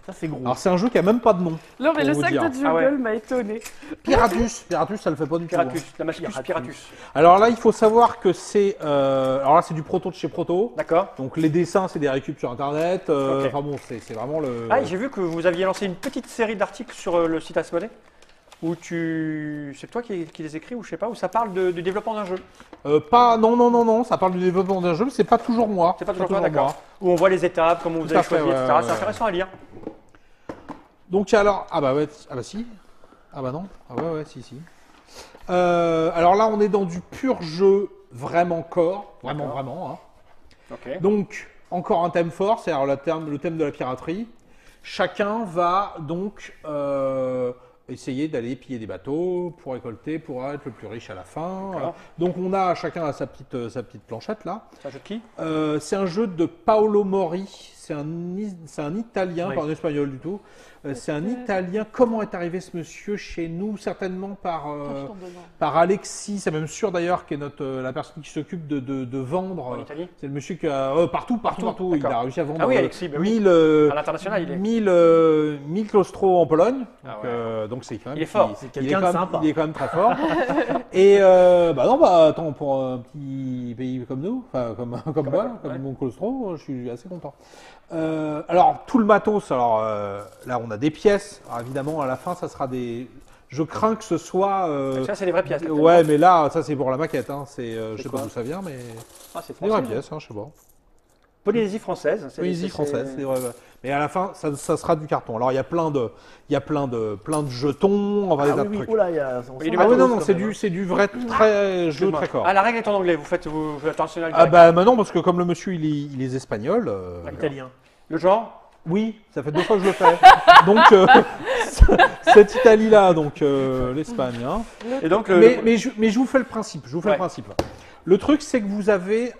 Ça, c'est gros. alors c'est un jeu qui a même pas de nom. Non, mais Pour le vous sac dire. de jungle Ah ouais. m'a étonné. Piratus, ça le fait pas du tout. hein. Piratus, la machine Piratus. Alors là, il faut savoir que c'est... alors là, c'est du proto de chez Proto. D'accord. Donc les dessins, c'est des récup sur Internet. Ok. Enfin bon, c'est vraiment le... Ah, et j'ai vu que vous aviez lancé une petite série d'articles sur le site Asmodée où c'est toi qui les écris ou je sais pas, où ça parle du développement d'un jeu. Non, ça parle du développement d'un jeu, mais c'est pas toujours moi. C'est pas toujours toi, d'accord. Où on voit les étapes, comment vous Tout à avez fait, choisi, ouais, etc. ouais, C'est ouais. intéressant à lire. Donc alors, ah bah si. Ah bah non, ah ouais, si. Alors là, on est dans du pur jeu vraiment core, vraiment. Hein. Ok. Donc, encore un thème fort, c'est-à-dire le thème de la piraterie. Chacun va donc essayer d'aller piller des bateaux pour récolter, pour être le plus riche à la fin. D'accord. Donc on a chacun sa petite planchette là. C'est un jeu de qui? C'est un jeu de Paolo Mori, c'est un Italien, Oui. pas un espagnol du tout. C'est un Italien. Comment est arrivé ce monsieur chez nous? Certainement par Alexis, c'est même sûr d'ailleurs, qui est la personne qui s'occupe de vendre. En Italie? C'est le monsieur qui a partout. Il D'accord. a réussi à vendre Ah oui, Alexis, bah oui. 1000 À l'international, il est. 1000 claustros en Pologne. Ah Donc c'est quand même. Il est fort. C'est il quelqu'un est de quand même- sympa. Il est quand même très fort. Et attends, pour un petit pays comme nous, enfin comme moi, ouais. comme mon claustro, je suis assez content. Alors tout le matos, là on a des pièces. Alors, évidemment à la fin ça sera des. Je crains que ce soit. Ça, c'est des vraies pièces. là, Ouais, mais là ça c'est pour la maquette. Hein. Je sais quoi pas d'où ça vient, mais Ah, c'est des vraies français. pièces, hein, je sais pas. Polynésie française. Poésie française, c'est vrai. Mais à la fin, ça sera du carton. Alors il y a plein de jetons, on va des tas de trucs. Oh là, il y a. Il est Ah oui, matos, non, c'est du vrai très jeu Excuse-moi. très corps. Ah, la règle est en anglais. Vous faites attention à Ah bah non, parce que comme le monsieur il est espagnol. Italien. Le genre? Oui, ça fait 2 fois que je le fais. Donc cette Italie-là, donc l'Espagne. Hein. Et donc, Mais je vous fais le principe. Ouais. Le principe. Le truc, c'est que vous avez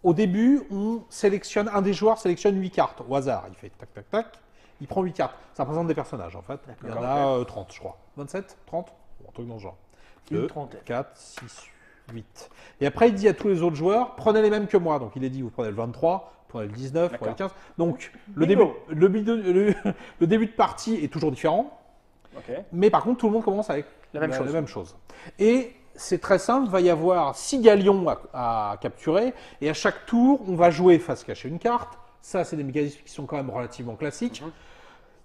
au début, un des joueurs sélectionne 8 cartes au hasard. Il fait tac tac tac. Il prend 8 cartes. Ça représente des personnages en fait. Il y en a 30, je crois. 27, 30, un truc dans ce genre. Une 2, trentaine. 4, 6, 8. Et après, il dit à tous les autres joueurs, prenez les mêmes que moi. Donc il est dit, vous prenez le 23, vous prenez le 19, vous prenez le 15. Donc le début, Bingo. le début de partie est toujours différent. ok. Mais par contre, tout le monde commence avec La même chose. La même chose. Et c'est très simple, il va y avoir 6 galions à capturer, et à chaque tour, on va jouer face cachée une carte. Ça, c'est des mécanismes qui sont quand même relativement classiques. Mhm.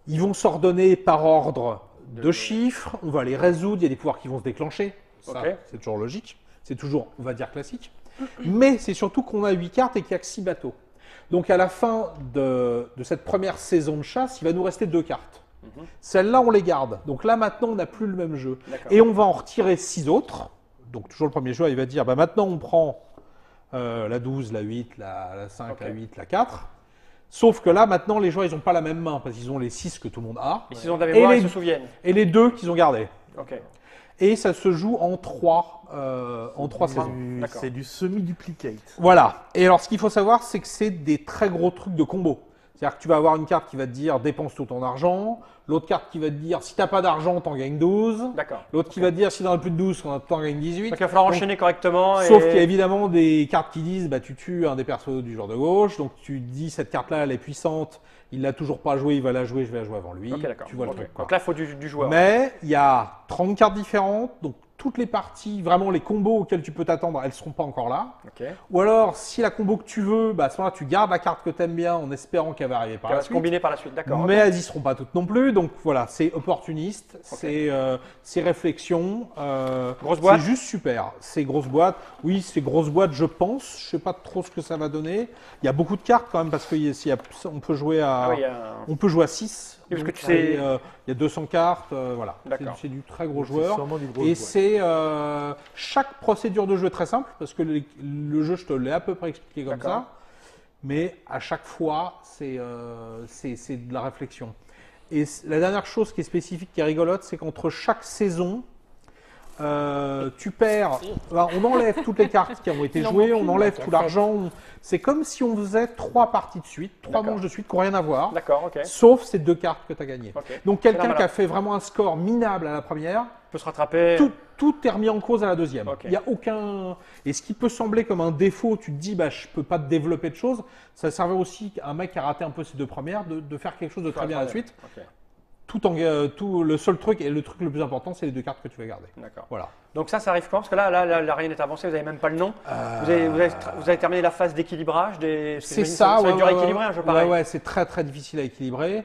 Ils vont s'ordonner par ordre de chiffres, on va les résoudre, il y a des pouvoirs qui vont se déclencher. Ça, Ok. c'est toujours logique. C'est toujours, on va dire, classique. Mais c'est surtout qu'on a 8 cartes et qu'il n'y a que 6 bateaux. Donc à la fin de cette première saison de chasse, il va nous rester 2 cartes. Mhm. Celles-là, on les garde. Donc là, maintenant, on n'a plus le même jeu. D'accord. Et on va en retirer 6 autres. Donc toujours le premier joueur, il va dire, bah, maintenant, on prend la 12, la 8, la 5, Ok. la 8, la 4. Sauf que là, maintenant, les joueurs, ils n'ont pas la même main, parce qu'ils ont les 6 que tout le monde a, Et s'ils ont de la mémoire, Et ils les- se souviennent. et les 2 qu'ils ont gardés. Ok. Et ça se joue en 3 saisons. D'accord. C'est du semi-duplicate. Voilà. Et alors, ce qu'il faut savoir, c'est que c'est des très gros trucs de combo. C'est-à-dire que tu vas avoir une carte qui va te dire dépense tout ton argent, l'autre carte qui va te dire si t'as pas d'argent, t'en gagnes 12, D'accord. l'autre qui va te dire si t'en as plus de 12, t'en gagnes 18. Donc il va falloir Donc, enchaîner correctement. Sauf et... qu'il y a évidemment des cartes qui disent bah, tu tues un des persos du joueur de gauche, donc tu dis cette carte-là elle est puissante, il l'a toujours pas jouée, il va la jouer, je vais la jouer avant lui. Ok, d'accord. Tu vois Ok. le truc. Quoi. Donc là, il faut du joueur. Mais il y a 30 cartes différentes, donc toutes les parties, vraiment les combos auxquels tu peux t'attendre, elles seront pas encore là. Ok. Ou alors, si la combo que tu veux, bah, à ce moment-là, tu gardes la carte que tu aimes bien en espérant qu'elle va arriver par Ça la va se suite. combiner par la suite. D'accord. Mais ok. elles y seront pas toutes non plus. Donc voilà, c'est opportuniste, c'est réflexion. Grosse boîte. C'est juste super. C'est grosse boîte. Oui, c'est grosse boîte, je pense. Je sais pas trop ce que ça va donner. Il y a beaucoup de cartes quand même parce qu'on peut jouer à. Ah oui, On peut jouer à 6. Oui, parce que Donc, tu sais- il y a 200 cartes. Voilà. D'accord. C'est du très gros C'est joueur. sûrement du gros Et joueur. c'est chaque procédure de jeu est très simple parce que le jeu, je te l'ai à peu près expliqué comme D'accord. ça. Mais à chaque fois, c'est de la réflexion. Et la dernière chose qui est spécifique, qui est rigolote, c'est qu'entre chaque saison, tu perds, on enlève toutes les cartes qui ont été jouées, on enlève tout l'argent. C'est comme si on faisait 3 parties de suite, 3 manches de suite qui n'ont rien à voir, D'accord, ok. sauf ces 2 cartes que tu as gagnées. Ok. Donc C'est quelqu'un normal. qui a fait vraiment un score minable à la première, peut se rattraper. tout est remis en cause à la deuxième. Ok. Il y a aucun. Et ce qui peut sembler comme un défaut, tu te dis, bah, je peux pas te développer de choses, ça servait aussi à un mec qui a raté un peu ces 2 premières de faire quelque chose de très bien à la suite. Ok, Tout le seul truc et le truc le plus important, c'est les 2 cartes que tu vas garder. d'accord. Voilà. Donc ça arrive quand? Parce que là, la rien n'est avancée, vous n'avez même pas le nom. Vous avez terminé la phase d'équilibrage des. parce que C'est j'imagine ça, que ça va être dur à ouais, équilibrer un jeu pareil. ouais, c'est très très difficile à équilibrer.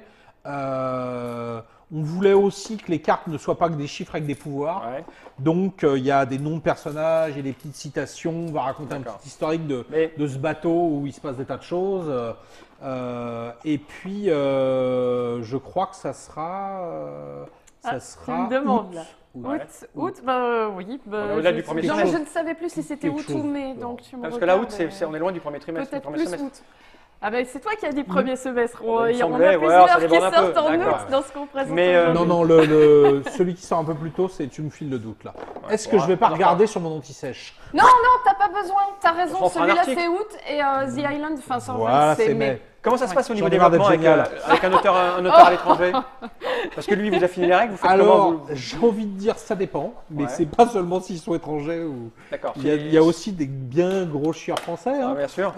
On voulait aussi que les cartes ne soient pas que des chiffres avec des pouvoirs. Ouais. Donc il y a des noms de personnages et des petites citations. On va raconter un D'accord. petit historique de ce bateau où il se passe des tas de choses. Et puis je crois que ça sera. Tu me demandes août. là. Août. Août, oui. On est au-delà du premier non, trimestre. mais je ne savais plus si c'était Quelque août ou chose. mai, donc tu me Parce que là, août, regardes, on est loin du premier trimestre. peut-être du premier plus semestre. août. Ah ben c'est toi qui as dit premier semestre. Il me Il y en semblait, a ouais, plusieurs ça qui déborde un peu, sortent en d'accord. août dans ce qu'on présente Mais, aujourd'hui. Non, celui qui sort un peu plus tôt, c'est tu me files le doute là. Est-ce que bon, je vais pas d'accord. regarder sur mon anti-sèche? Non, t'as pas besoin, t'as raison, On fera un celui-là article. c'est août et The Island, enfin sans Voilà, c'est mai. mai. Comment ça se passe au niveau J'en ai marre développement d'être avec génial. un auteur à l'étranger? Parce que lui, il vous a fini les règles, vous faites comment Alors, vous... j'ai envie de dire ça dépend, mais Ouais. c'est pas seulement s'ils sont étrangers ou. D'accord. Il y a aussi des bien gros chieurs français. Ah, Hein. bien sûr.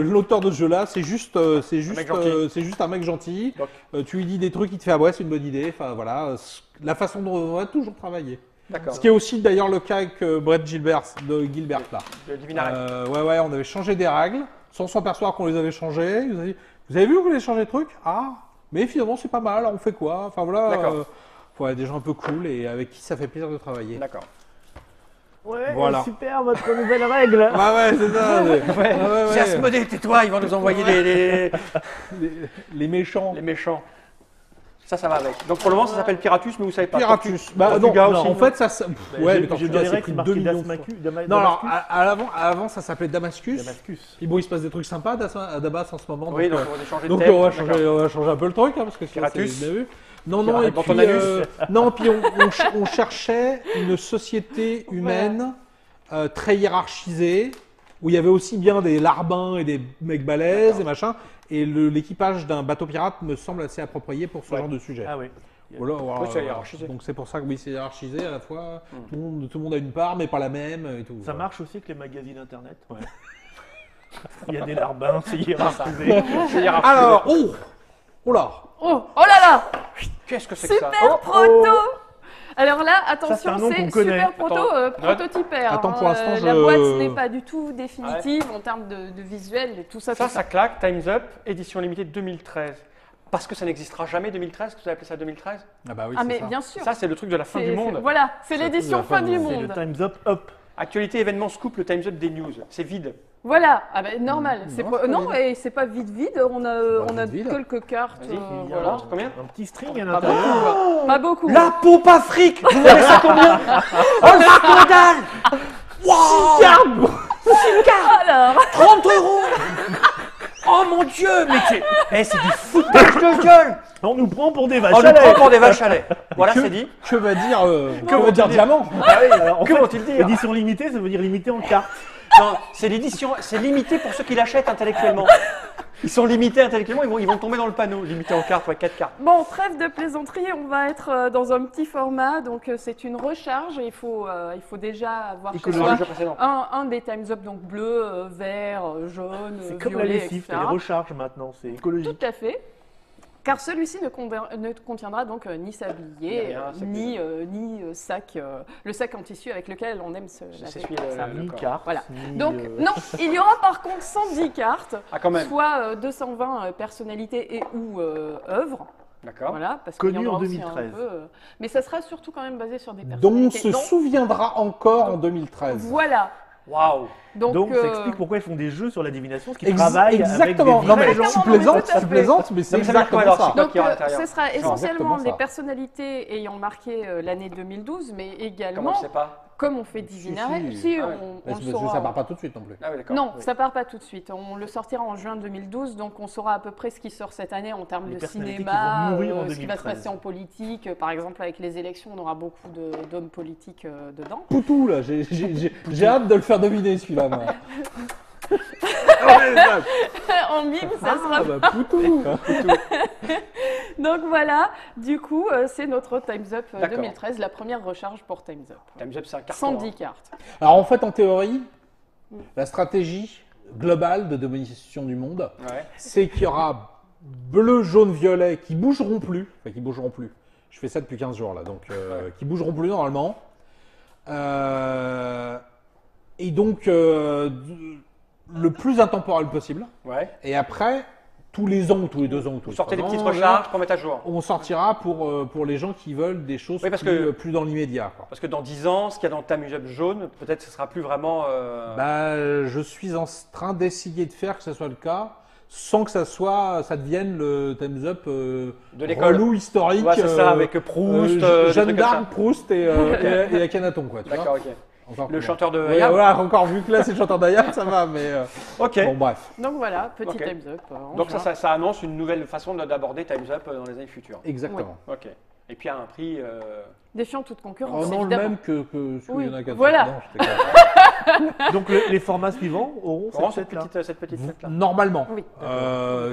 L'auteur de ce jeu-là, c'est juste mec gentil. c'est juste un mec gentil. Donc. Tu lui dis des trucs, il te fait ah ouais, c'est une bonne idée. Enfin voilà, la façon dont on va toujours travailler. D'accord. Ce qui est aussi d'ailleurs le cas avec Brett Gilbert là. Le Divinarec. Ouais, on avait changé des règles sans s'en percevoir qu'on les avait changées. Il nous a dit, vous avez vu qu'on les changé des trucs? Ah, mais finalement c'est pas mal. On fait quoi? Enfin voilà. D'accord. Ouais, des gens un peu cool et avec qui ça fait plaisir de travailler. D'accord. Ouais, Voilà. super votre nouvelle règle. Ouais, c'est ça. C'est Asmodée, tais-toi, ils vont nous envoyer Les méchants. les méchants. Ça va avec. Donc pour le moment, ça s'appelle Piratus, mais vous savez pas. Piratus. Bah non, Tortuga aussi. en fait, ça. Ouais, mais J'ai Tortuga, des c'est règles pris qui 2 marquaient millions. Non, alors, avant, ça s'appelait Damascus. Damascus. Puis bon, il se passe des trucs sympas à Damas en ce moment. Oui, donc donc, on va changer de donc thème. on va D'accord. changer un peu le truc, hein, parce que sinon, Piratus. c'est bien vu. Non, Pirate et dans puis, ton anus. non, puis on cherchait une société humaine très hiérarchisée, où il y avait aussi bien des larbins et des mecs balèzes et machin, et l'équipage d'un bateau pirate me semble assez approprié pour ce genre de sujet. Ah oui. Voilà, Oui, c'est hiérarchisé. donc c'est pour ça que oui, c'est hiérarchisé à la fois. Tout le monde a une part, mais pas la même et tout. Ça marche aussi avec les magazines internet. Ouais. Il y a des larbins, c'est hiérarchisé. C'est hiérarchisé. Alors, oh là, Oh là là, Qu'est-ce que c'est que ça? super proto. Alors là, c'est attention, un nom c'est qu'on connaît. super proto, Attends. prototypaire. Attends, pour l'instant, La je- boîte n'est pas du tout définitive en termes de visuel et tout ça. Ça, tout ça claque. Time's Up, édition limitée 2013. Parce que ça n'existera jamais 2013, que vous avez appelé ça 2013? Ah bah oui, Ah c'est mais ça. bien sûr. Ça, c'est le truc de la fin C'est- du monde. Voilà, c'est C'est l'édition la fin fin du du monde. C'est le monde. Time's Up Up. Actualité, événement, scoop, le Time's Up des news. C'est vide. Voilà, ah ben, normal. Non, C'est c'est pas- pas non, vide. et c'est pas vide. On a vide. quelques cartes. Vas-y, Il y a voilà. Combien? un petit string à Pas l'intérieur. beaucoup. Pas beaucoup. La pompe Afrique. Vous voulez ça combien? Oh, le scandale! Wow! Alors, 30 euros! Oh mon Dieu, mais c'est du foutage de gueule! On nous prend pour des vaches On à nous prend lait. pour des vaches à lait. Voilà, c'est dit. Que va dire, vont-ils dire diamant? Ah oui, alors, en Que fait, vont-ils dire? édition limitée, ça veut dire limité en cartes. Non, c'est l'édition, c'est limité pour ceux qui l'achètent intellectuellement. Ils sont limités intellectuellement, ils vont tomber dans le panneau. Limité en cartes, ouais, 4 cartes. bon, trêve de plaisanterie, on va être dans un petit format, donc c'est une recharge. Il faut déjà avoir chez Dans soi le jeu précédent. un des Time's Up, donc bleu, vert, jaune, C'est comme la violet, lessive, etc. elle recharge maintenant, c'est écologique. Tout à fait. Car celui-ci ne contiendra donc ni sablier, Rien, c'est ni sac, le sac en tissu avec lequel on aime se laver. s'essuie Ça. le Ni corps. cartes. Voilà. ni, Donc non, il y aura par contre 110 cartes, Ah, quand même. soit 220 personnalités et ou œuvres. D'accord. Voilà, parce qu'il y Connu en aura en aussi 2013. un peu, mais ça sera surtout quand même basé sur des Dont on personnalités. se souviendra encore en 2013. Voilà. Waouh. Donc ça explique pourquoi ils font des jeux sur la divination, parce qu'ils Ex- travaillent exactement. avec des Non mais vrais gens. Exactement, tu non, mais plaisantes, tout à tu fait. plaisantes, mais c'est Non, mais ça veut dire quoi, exactement alors, ça. c'est quoi Donc qu'il y aura à l'intérieur? ce sera Genre, essentiellement exactement des ça. personnalités ayant marqué l'année 2012, mais Comment également je sais pas? comme on fait Divinary. Si, Ah ouais. on le Ça saura. part pas tout de suite non plus. Ah oui, d'accord. Non, Oui. ça part pas tout de suite. On le sortira en juin 2012, donc on saura à peu près ce qui sort cette année en termes Les de personnalités qui cinéma, vont mourir en ce qui va se 2013. passer en politique. Par exemple, avec les élections, on aura beaucoup d'hommes politiques dedans. Poutou, là, j'ai hâte de le faire deviner celui-là, moi. En mime, ça sera. Ah bah Poutou. Donc voilà, du coup, c'est notre Time's Up D'accord. 2013, la première recharge pour Time's Up. Time's Up, c'est un carton. 110 hein. cartes. Alors en fait, en théorie, la stratégie globale de domination du monde, Ouais. c'est qu'il y aura bleu, jaune, violet qui bougeront plus. Enfin, qui bougeront plus. Je fais ça depuis 15 jours là, donc qui bougeront plus normalement. Et donc le plus intemporel possible. Ouais. Et après, tous les ans ou tous les 2 ans ou tous Vous les sortez des 3 petites ans, recharges pour mettre à jour. on sortira pour les gens qui veulent des choses Oui, parce plus, que- plus dans l'immédiat. Quoi. Parce que dans 10 ans, ce qu'il y a dans le Time's Up jaune, peut-être ce sera plus vraiment. Bah, je suis en train d'essayer de faire que ce soit le cas, sans que ça devienne le Time's Up De l'école. relou historique. Ouais, c'est ça, avec Proust, des Jeanne trucs comme d'Arc, Proust et Akhenaton, quoi. Tu vois. D'accord, ok. Encore Le plus chanteur de loin. Ouais, Hayab. voilà, encore vu que là c'est le chanteur d'Ayam, ça va, mais Ok. bon, bref. Donc voilà, petit Ok. Time's Up. En Donc juin. ça annonce une nouvelle façon d'aborder Time's Up dans les années futures. Exactement. Ok. Et puis à un prix. Défiant toute concurrence, Oh non, le évidemment. même que celui Oui, de Nakata. voilà. Non, je déconne. Donc les formats suivants auront Laurent, cette fête-là. cette petite fête-là. Normalement. Oui.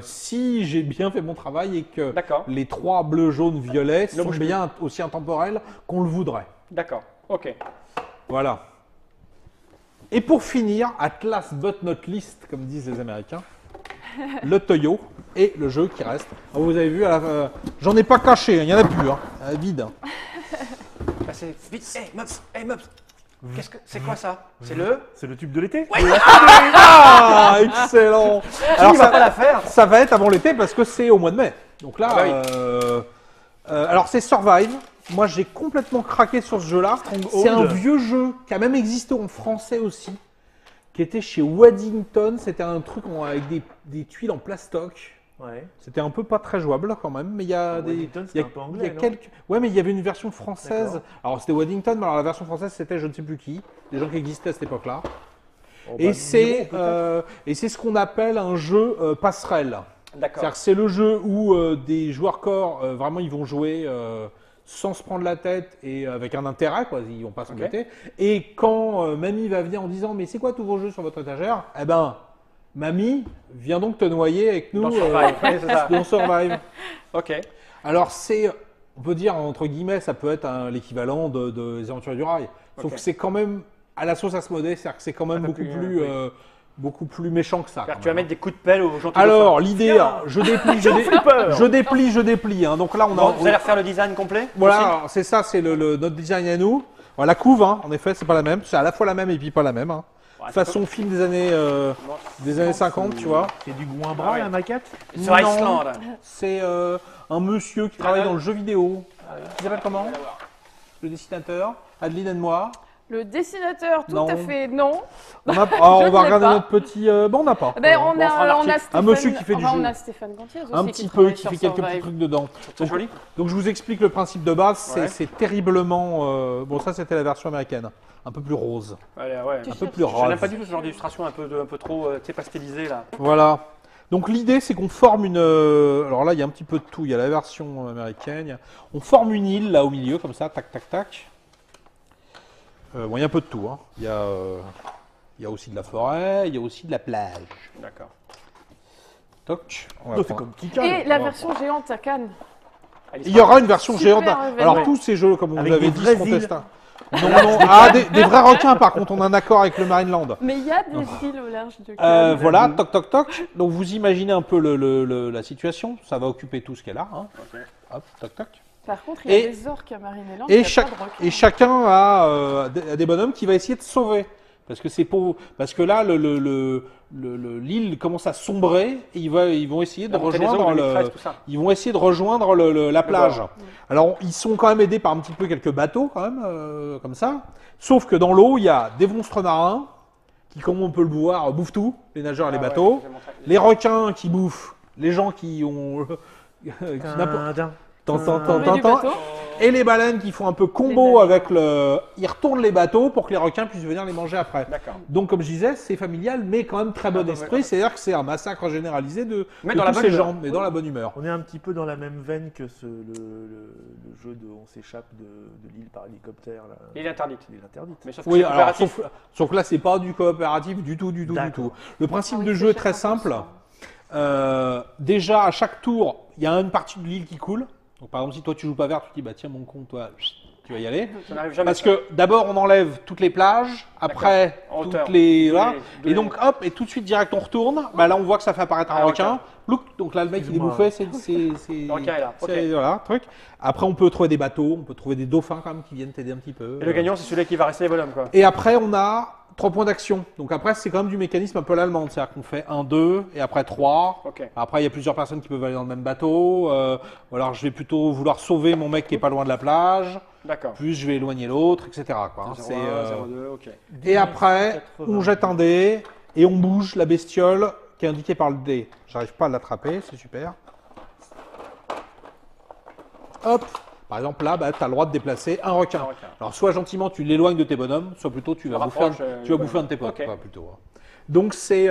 Si j'ai bien fait mon travail et que D'accord. les 3 bleus, jaunes, violets Ne sont bouge plus. bien aussi intemporels qu'on le voudrait. D'accord. Ok. Voilà. Et pour finir, at last but not least, comme disent les Américains, le Toyo et le jeu qui reste. Ah, vous avez vu, j'en ai pas caché, il n'y en a plus, hein. Vide. Bah, c'est vite. Hey, Mops. Qu'est-ce que c'est quoi ça? C'est le. C'est le tube de l'été. Ah, excellent. Alors ça va pas la faire. Ça va être avant l'été parce que c'est au mois de mai. Donc là, Ah bah oui. alors c'est Survive. Moi, j'ai complètement craqué sur ce jeu-là. C'est un vieux jeu qui a même existé en français aussi, qui était chez Waddington. C'était un truc avec des tuiles en plastoc. Ouais. C'était un peu pas très jouable quand même, mais il y a Waddington, il y a, c'était un peu il y a anglais, non quelques. Ouais, mais il y avait une version française. D'accord. Alors c'était Waddington, mais alors la version française c'était je ne sais plus qui, des gens qui existaient à cette époque-là. Oh, Et bah, c'est Niro, peut-être. ce qu'on appelle un jeu passerelle. D'accord. C'est-à-dire que c'est le jeu où des joueurs corps, vraiment, ils vont jouer sans se prendre la tête et avec un intérêt, quoi. Ils vont pas s'embêter. Et quand mamie va venir en disant, mais c'est quoi tous vos jeux sur votre étagère? Eh ben, mamie, viens donc te noyer avec nous Dans Survive. Ouais, c'est ça. dans Survive. Ok. Alors on peut dire entre guillemets, ça peut être l'équivalent des Aventuriers du Rail. Sauf Ok. que c'est quand même à la sauce Asmodée, c'est-à-dire que c'est quand même Un peu beaucoup plus, plus, oui. beaucoup plus méchant que ça. C'est-à-dire quand que tu vas même. mettre des coups de pelle aux gens. Alors, l'idée, je déplie, je déplie. Hein. Donc là, Vous allez refaire le design complet? voilà, aussi alors, c'est ça, c'est notre design à nous. Alors, la couve, hein, en effet, c'est pas la même. C'est à la fois la même et puis pas la même. Hein. Ouais, c'est Façon film des années 50, tu vois. C'est du goût en bras, Ah ouais. la maquette. Sur Non. Iceland. C'est un monsieur qui travaille dans le jeu vidéo. Il s'appelle comment? Le dessinateur, Adeline et moi. Le dessinateur, tout Non. à fait, non. On, Je on ne va l'ai regarder pas. notre petit. Bon, on n'a pas. Ben, on fera on a l'article. Stéphane, monsieur qui fait du enfin, jeu. on a Stéphane Gantier aussi Un qui petit peu, travaille qui sur fait quelques petits Survive. trucs dedans. C'est joli. Donc je vous explique le principe de base, Ouais. c'est terriblement... bon ça c'était la version américaine, un peu plus rose. Ouais. Un peu plus Je n'aime rose. pas du tout ce genre d'illustration un peu trop pastelisée là. Voilà. Donc l'idée c'est qu'on forme une... alors là il y a un petit peu de tout, il y a la version américaine. On forme une île là au milieu comme ça, tac tac tac. Bon il y a un peu de tout, hein. Il y a aussi de la forêt, il y a aussi de la plage. D'accord. Toc. On va C'est prendre- comme Kika. Et la version géante à Cannes. Il y aura une version Super géante. événement. Alors tous ces jeux, comme on Avec vous l'avez des dit, vraies seront îles. testés. Non, non. Ah, des vrais requins par contre, on a un accord avec le Marineland. Mais il y a des îles au large de Cannes. Voilà, toc toc toc. Donc vous imaginez un peu la situation. Ça va occuper tout ce qui est là. Hein. Ok. Hop, toc toc. Par contre, il y a Et- des orques à Marineland. Et, il y a chaque- pas de requins. et chacun a des bonhommes qui va essayer de sauver. Parce que là, l'île commence à sombrer. Et ils vont essayer de La montée des eaux, rejoindre 2013, tout ça. Ils vont essayer de rejoindre la plage. bord. Alors, ils sont quand même aidés par un petit peu quelques bateaux, quand même, comme ça. Sauf que dans l'eau, il y a des monstres marins qui, comme on peut le voir, bouffent tout, les nageurs et les Ah ouais, bateaux. j'ai montré. Les requins qui bouffent les gens qui ont... qui n'importe- Tintin. Tant, tant, tant, Sauver tant, du tant. bateau. Et les baleines qui font un peu combo avec le... Ils retournent les bateaux pour que les requins puissent venir les manger après. D'accord. Donc, comme je disais, c'est familial, mais quand même très bon esprit. C'est-à-dire que c'est un massacre généralisé de dans la tous bonne ces humeur. gens, mais dans la bonne humeur. On est un petit peu dans la même veine que le jeu de on s'échappe de l'île par hélicoptère. Là. Il est interdite. L'île interdite. Mais sauf que Oui, c'est alors, coopératif. sauf que là, c'est pas du coopératif du tout. D'accord. Le principe Ah oui, de c'est jeu est très chacun pour simple. ça. Déjà, à chaque tour, il y a une partie de l'île qui coule. Donc, par exemple, si toi tu joues pas vert, tu te dis bah tiens mon con, toi, tu vas y aller. Ça n'arrive jamais. Parce ça. que d'abord on enlève toutes les plages, après En toutes hauteur. les Tous voilà. les- Et donc hop, et tout de suite direct on retourne. Bah là on voit que ça fait apparaître un Un requin. Look, donc là le mec il est Excuse-moi. bouffé, c'est Le requin est là, ok. voilà truc. Après on peut trouver des bateaux, on peut trouver des dauphins quand même qui viennent t'aider un petit peu. Et le gagnant, c'est celui qui va rester les bonhommes, quoi. Et après, on a 3 points d'action. Donc après, c'est quand même du mécanisme un peu à l'allemande. C'est-à-dire qu'on fait 1, 2, et après 3. Ok. Après, il y a plusieurs personnes qui peuvent aller dans le même bateau. Ou alors, je vais plutôt vouloir sauver mon mec qui est pas loin de la plage. D'accord. Puis, je vais éloigner l'autre, etc. quoi, hein. 0,1, 0,2, ok. Et après, 80. on jette un dé et on bouge la bestiole qui est indiquée par le dé. J'arrive pas à l'attraper, c'est super. Hop. Par exemple, là, bah, tu as le droit de déplacer un requin. Un requin. Alors, soit gentiment, tu l'éloignes de tes bonhommes, soit plutôt, tu vas bouffer rapproches, bouffer un de tes potes. ok. Quoi, plutôt. Donc, c'est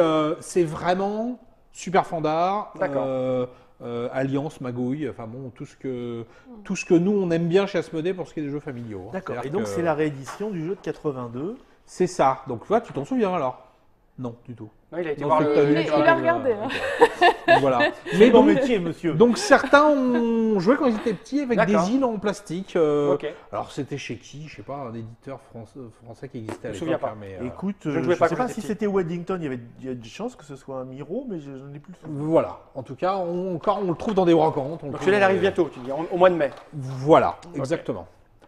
vraiment super fandard. D'accord. Alliance, magouille, enfin bon, tout ce que nous, on aime bien chez Asmodée pour ce qui est des jeux familiaux. hein. D'accord. Et C'est-à-dire donc que c'est la réédition du jeu de 82. C'est ça. Donc, toi, tu t'en souviens alors? Non, du tout. Non, il a été Non, voir c'est le. que t'as lu, il tu a vois, regardé, ok. hein. Donc, voilà. C'est Mais mon donc, métier, monsieur. donc certains ont joué quand ils étaient petits avec D'accord. des îles en plastique. Ok. Alors c'était chez qui? Je sais pas, un éditeur français qui existait à Je me souviens l'époque. pas. hein, mais, Écoute, je je ne ne jouais pas sais quand pas j'étais si petit. c'était Weddington, il y a des chances que ce soit un Miro, mais je n'en ai plus le souvenir. voilà. En tout cas, on le trouve dans des brocantes. Donc celui-là, il arrive bientôt, tu dis, au mois de mai. Voilà, exactement.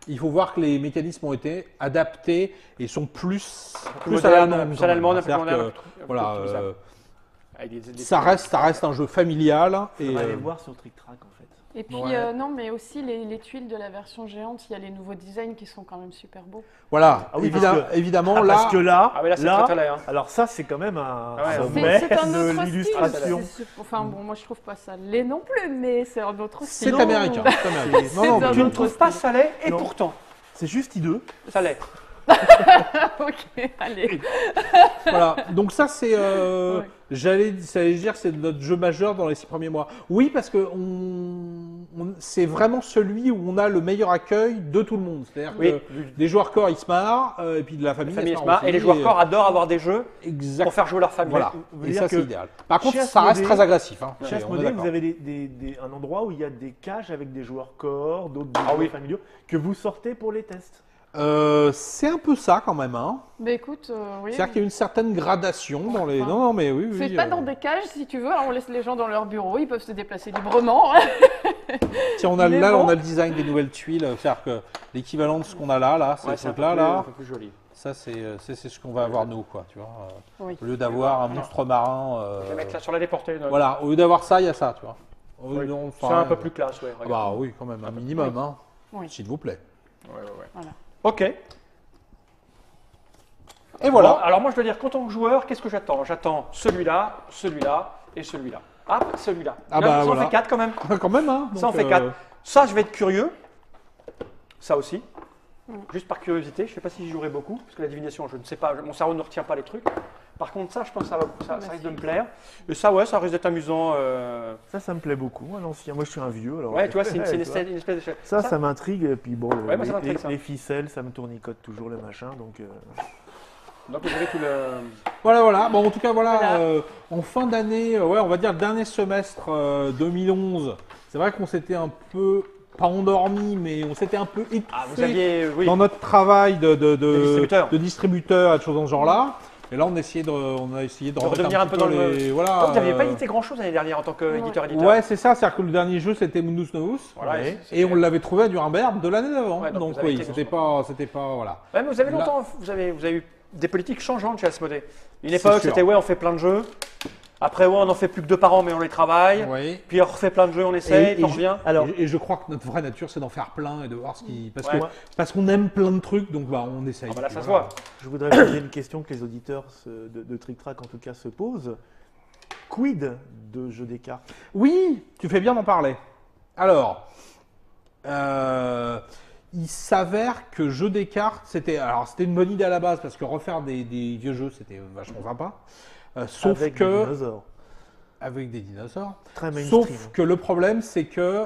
Il faut voir que les mécanismes ont été adaptés et sont plus à moderne, l'allemande. plus quand à même. l'allemande, un peu C'est-à-dire moderne, que, un peu voilà, optimisable. Avec des- ça reste un jeu familial. Et Et, aller voir sur Trick Track en fait. Et puis, Ouais. non, mais aussi les tuiles de la version géante, il y a les nouveaux designs qui sont quand même super beaux. voilà, Ah oui, évidemment, Ah, là, parce que là, Ah, mais là, c'est très très laid, hein. alors ça c'est quand même un Ah ouais, sommet C'est un de autre l'illustration. style. Enfin bon, moi je trouve pas ça laid non plus, mais c'est un autre style. c'est américain. c'est américain. C'est Non, non, un Tu ne autre trouves pas style. ça laid, et Non. pourtant, C'est juste hideux. ça l'est. Ok, allez. voilà. Donc ça, c'est, Ouais. j'allais dire, c'est notre jeu majeur dans les 6 premiers mois. Oui, parce que c'est vraiment celui où on a le meilleur accueil de tout le monde. C'est-à-dire Oui. que les joueurs corps, ils se marrent, et puis de la famille, La famille elle se est marre smart, et les aussi, joueurs corps adorent avoir des jeux Exact. pour faire jouer leur famille. Voilà. Vous Et dire ça, c'est que idéal. Par contre, chez ça reste Asmodée- très agressif. Hein. Chez On est Asmodée, d'accord. vous avez un endroit où il y a des cages avec des joueurs corps, d'autres des Ah joueurs oui. familiaux, que vous sortez pour les tests. C'est un peu ça quand même. Hein. Mais écoute, oui. C'est-à-dire qu'il y a une certaine gradation dans les. Enfin, Non, non, mais oui. C'est oui, pas dans des cages si tu veux, alors on laisse les gens dans leur bureau, ils peuvent se déplacer librement. Tiens, on a Mais là, bon. on a le design des nouvelles tuiles. C'est-à-dire que l'équivalent de ce qu'on a là, c'est Ouais, ce c'est un peu truc-là, plus- là. un peu plus joli. Ça, c'est ce qu'on va avoir nous, quoi. Tu vois. Oui. Au lieu d'avoir un monstre marin. Je vais mettre ça sur la déportée. donc. Voilà. Au lieu d'avoir ça, il y a ça, tu vois. Oui. Non, C'est enfin, un peu plus classe, ouais. Ah regarde. bah oui, quand même, un minimum, hein. Oui. S'il vous plaît. Ouais, ouais, ouais. Voilà. Ok. Et voilà. Bon, alors moi, je dois dire qu'en tant que joueur, qu'est-ce que j'attends? J'attends celui-là, celui-là et celui-là. Ah, celui-là. Ah Là, bah, ça en voilà. fait 4 quand même. Quand même, hein. Ça en donc, fait 4. Ça, je vais être curieux. Ça aussi. Juste par curiosité. Je ne sais pas si j'y jouerai beaucoup, parce que la divination, je ne sais pas. Mon cerveau ne retient pas les trucs. Par contre, ça, je pense que ça risque de me plaire. Et ça, ouais, ça risque d'être amusant. Ça me plaît beaucoup, à l'ancien. Moi, je suis un vieux. Alors, Ouais, tu vois, c'est une tu vois. espèce de. Ça m'intrigue. Et puis bon, Ouais, moi, ça m'intrigue, ça. les ficelles, ça me tournicote toujours le machin. Donc, Donc, vous avez tout le. Voilà. Bon, en tout cas, voilà. Voilà. En fin d'année, ouais, on va dire dernier semestre 2011. C'est vrai qu'on s'était un peu pas endormi, mais on s'était un peu étouffé Ah, vous aviez. Oui. dans notre travail distributeur. de distributeur et de choses dans ce genre-là. Et là, on a essayé de remettre redevenir un peu dans le- les... Voilà. Oh, vous n'aviez pas édité grand-chose l'année dernière en tant qu'éditeur-éditeur. Ouais, c'est ça. C'est-à-dire que le dernier jeu, c'était Mundus Novus. Voilà, Ouais. Et on l'avait trouvé à Nuremberg de l'année d'avant. Ouais, donc donc vous avez oui, été c'était pas, voilà. Ouais, mais vous avez Là- longtemps, vous avez eu des politiques changeantes chez Asmodée. Une C'est époque, sûr. c'était ouais, on fait plein de jeux. Après, ouais, on en fait plus que 2 par an, mais on les travaille. Oui. Puis on refait plein de jeux, on essaye, puis on je, revient. Alors- et je crois que notre vraie nature, c'est d'en faire plein et de voir ce qui. Parce Ouais. que parce qu'on aime plein de trucs, donc bah on essaye. Ah bah là, ça se Voilà. voit. je voudrais poser une question que les auditeurs de Trick Track, en tout cas, se posent. Quid de jeux des cartes? Oui, tu fais bien d'en parler. Alors, Il s'avère que jeu des cartes, c'était une bonne idée à la base parce que refaire des vieux jeux, c'était vachement sympa. Sauf Avec que des dinosaures. avec des dinosaures. Très mainstream. Sauf que le problème, c'est que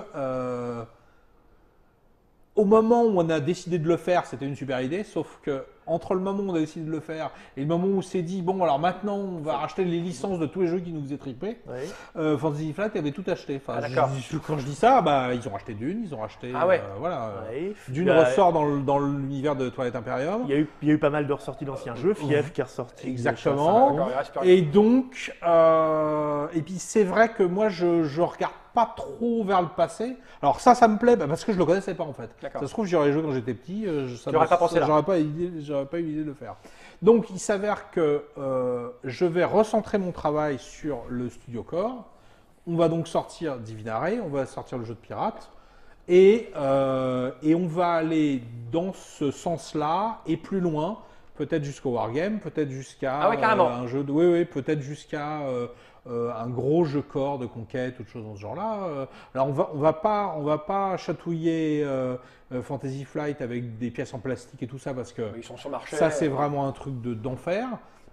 au moment où on a décidé de le faire, c'était une super idée. Sauf que entre le moment où on a décidé de le faire et le moment où on s'est dit bon, alors maintenant, on va racheter les licences de tous les jeux qui nous faisaient triper. Oui. Fantasy Flight avait tout acheté. Enfin, d'accord. Quand je dis ça, bah, ils ont racheté Dune, ils ont racheté. Ah ouais. Voilà. Ouais. Dune Bah, ressort dans l'univers de Twilight Imperium. Il y a eu pas mal de ressorties d'anciens jeux. Fief qui est ressorti. Exactement. D'accord, il reste plus rien. Et donc, et puis c'est vrai que moi je regarde pas trop vers le passé. Alors ça me plaît parce que je le connaissais pas en fait. D'accord. Ça se trouve j'y aurais joué quand j'étais petit. Tu aurais pas pensé là. J'aurais pas eu l'idée de le faire. Donc il s'avère que je vais recentrer mon travail sur le Studio Core. On va donc sortir Divinare, on va sortir le jeu de pirate. Et on va aller dans ce sens-là et plus loin, peut-être jusqu'au Wargame, peut-être jusqu'à Ah ouais, carrément. un jeu de, oui, peut-être jusqu'à un gros jeu corps de conquête ou de choses dans ce genre-là. Alors on va pas chatouiller Fantasy Flight avec des pièces en plastique et tout ça parce que Ils sont sur le marché. ça c'est vraiment un truc d'enfer.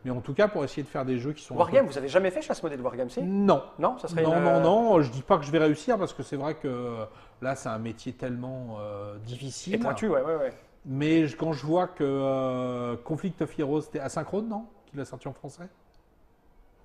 Mais en tout cas pour essayer de faire des jeux qui sont Wargame, vous avez jamais fait chasse modèle de Wargame, si? non. Non, ça serait Non, je dis pas que je vais réussir parce que c'est vrai que là c'est un métier tellement difficile. Et pointu, ouais. Mais quand je vois que Conflict of Heroes, c'était Asynchrone, non? Qu'il a sorti en français?